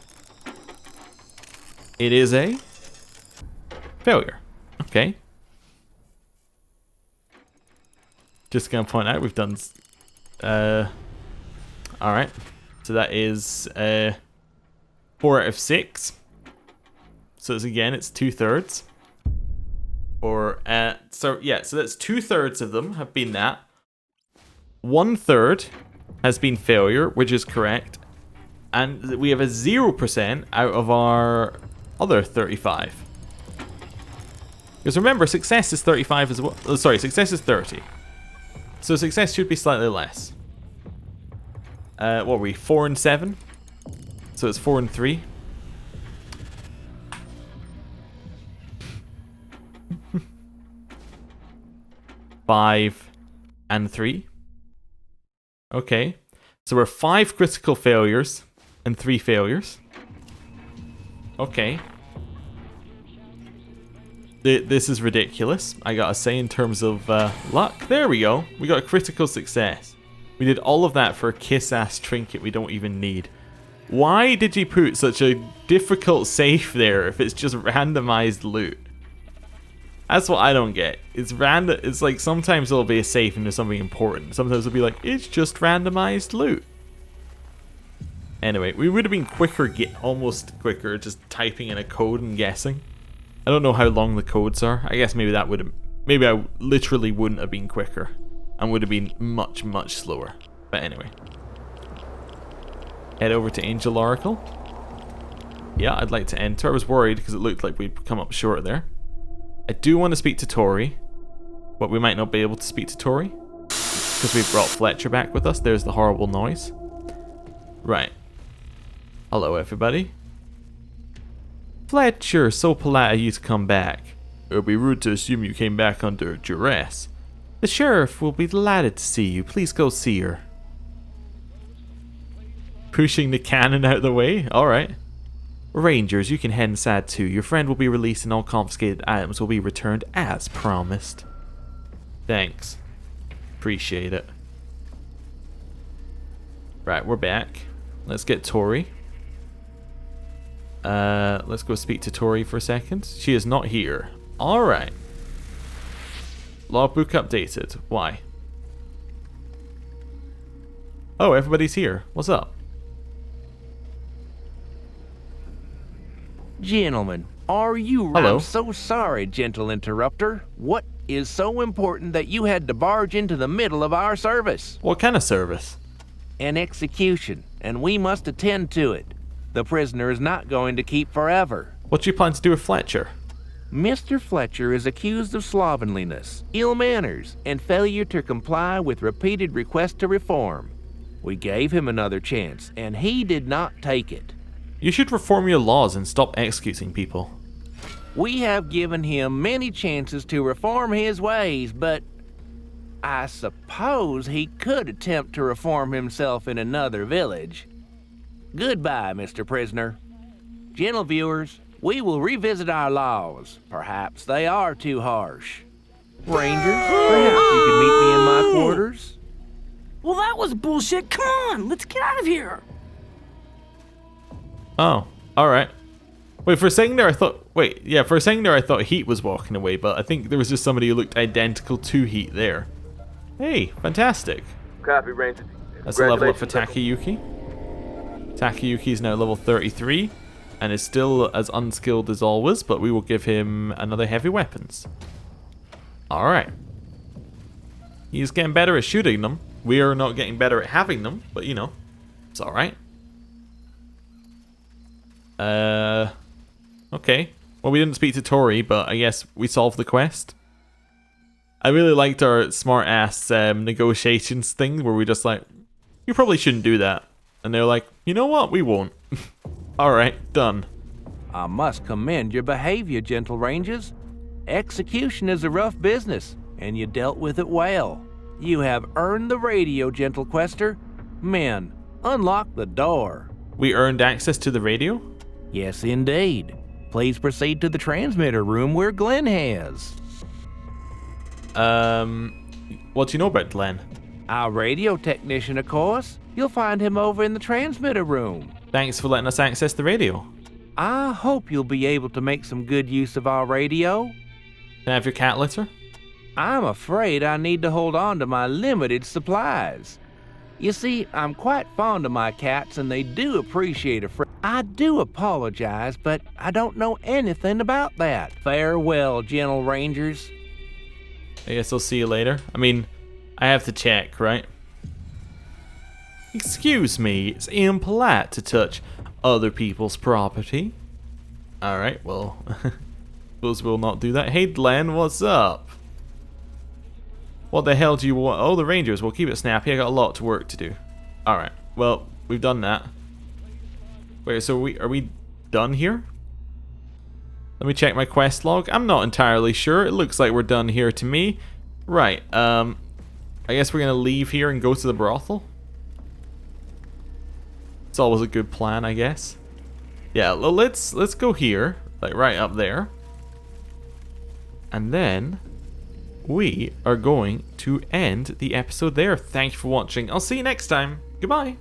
A: failure. Okay. Just gonna point out we've done alright. So that is 4 out of 6. So it's, again, it's 2/3. Or so that's 2/3 of them have been that. 1/3 has been failure, which is correct. And we have a 0% out of our other 35. Because remember, success is 35 as well. Oh, sorry, success is 30. So success should be slightly less. What were we? 4 and 7? So it's 4 and 3. Five and 3. Okay. So we're 5 critical failures and 3 failures. Okay. This is ridiculous, I gotta say, in terms of luck. There we go. We got a critical success. We did all of that for a kiss-ass trinket we don't even need. Why did you put such a difficult safe there if it's just randomized loot? That's what I don't get. It's random. It's like sometimes it'll be a safe and there's something important. Sometimes it'll be like, it's just randomized loot. Anyway, we would have been quicker, almost quicker, just typing in a code and guessing. I don't know how long the codes are. I guess maybe that would have, maybe I literally wouldn't have been quicker and would have been much, much slower. But anyway. Head over to Angel Oracle. Yeah, I'd like to enter. I was worried because it looked like we'd come up short there. I do want to speak to Tori, but we might not be able to speak to Tori because we brought Fletcher back with us. There's the horrible noise. Right. Hello, everybody. Fletcher, so polite of you to come back. It would be rude to assume you came back under duress. The sheriff will be delighted to see you. Please go see her. Pushing the cannon out of the way? Alright. Rangers, you can head inside too. Your friend will be released and all confiscated items will be returned as promised. Thanks. Appreciate it. Right, we're back. Let's get Tori. Let's go speak to Tori for a second. She is not here. Alright. Logbook updated. Why? Oh, everybody's here. What's up?
J: Gentlemen, are you...
A: Hello.
J: I'm so sorry, gentle interrupter. What is so important that you had to barge into the middle of our service?
A: What kind of service?
J: An execution, and we must attend to it. The prisoner is not going to keep forever.
A: What do you plan to do with Fletcher?
J: Mr. Fletcher is accused of slovenliness, ill manners, and failure to comply with repeated requests to reform. We gave him another chance, and he did not take it.
A: You should reform your laws and stop executing people.
J: We have given him many chances to reform his ways, but I suppose he could attempt to reform himself in another village. Goodbye, Mr. Prisoner. Gentle viewers, we will revisit our laws. Perhaps they are too harsh. Rangers, perhaps you could meet me in my quarters?
C: Well, that was bullshit. Come on, let's get out of here.
A: Oh, alright. Wait, for a second there I thought... Wait, yeah, for a second there I thought Heat was walking away, but I think there was just somebody who looked identical to Heat there. Hey, fantastic.
D: Copy, Ranger.
A: That's a level up for Takayuki. Takayuki's now level 33 and is still as unskilled as always, but we will give him another heavy weapons. Alright. He's getting better at shooting them. We are not getting better at having them, but you know, it's alright. Okay. Well, we didn't speak to Tori, but I guess we solved the quest. I really liked our smart-ass negotiations thing where we just like, you probably shouldn't do that. And they're like, you know what? We won't. Alright, done.
J: I must commend your behavior, gentle rangers. Execution is a rough business, and you dealt with it well. You have earned the radio, gentle quester. Men, unlock the door.
A: We earned access to the radio?
J: Yes, indeed. Please proceed to the transmitter room where Glenn has.
A: What do you know about Glenn?
J: Our radio technician, of course. You'll find him over in the transmitter room.
A: Thanks for letting us access the radio.
J: I hope you'll be able to make some good use of our radio.
A: Can I have your cat litter?
J: I'm afraid I need to hold on to my limited supplies. You see, I'm quite fond of my cats and they do appreciate a friend. I do apologize, but I don't know anything about that. Farewell, gentle rangers.
A: I guess I'll see you later. I mean, I have to check, right? Excuse me, it's impolite to touch other people's property. Alright, well, suppose we'll not do that. Hey Glenn, what's up? What the hell do you want? Oh, the Rangers. We'll keep it snappy. I got a lot of work to do. Alright, well, we've done that. Wait, so are we done here? Let me check my quest log. I'm not entirely sure. It looks like we're done here to me. Right, I guess we're gonna leave here and go to the brothel. It's always a good plan, I guess. Yeah, let's go here, like right up there. And then we are going to end the episode there. Thank you for watching. I'll see you next time. Goodbye.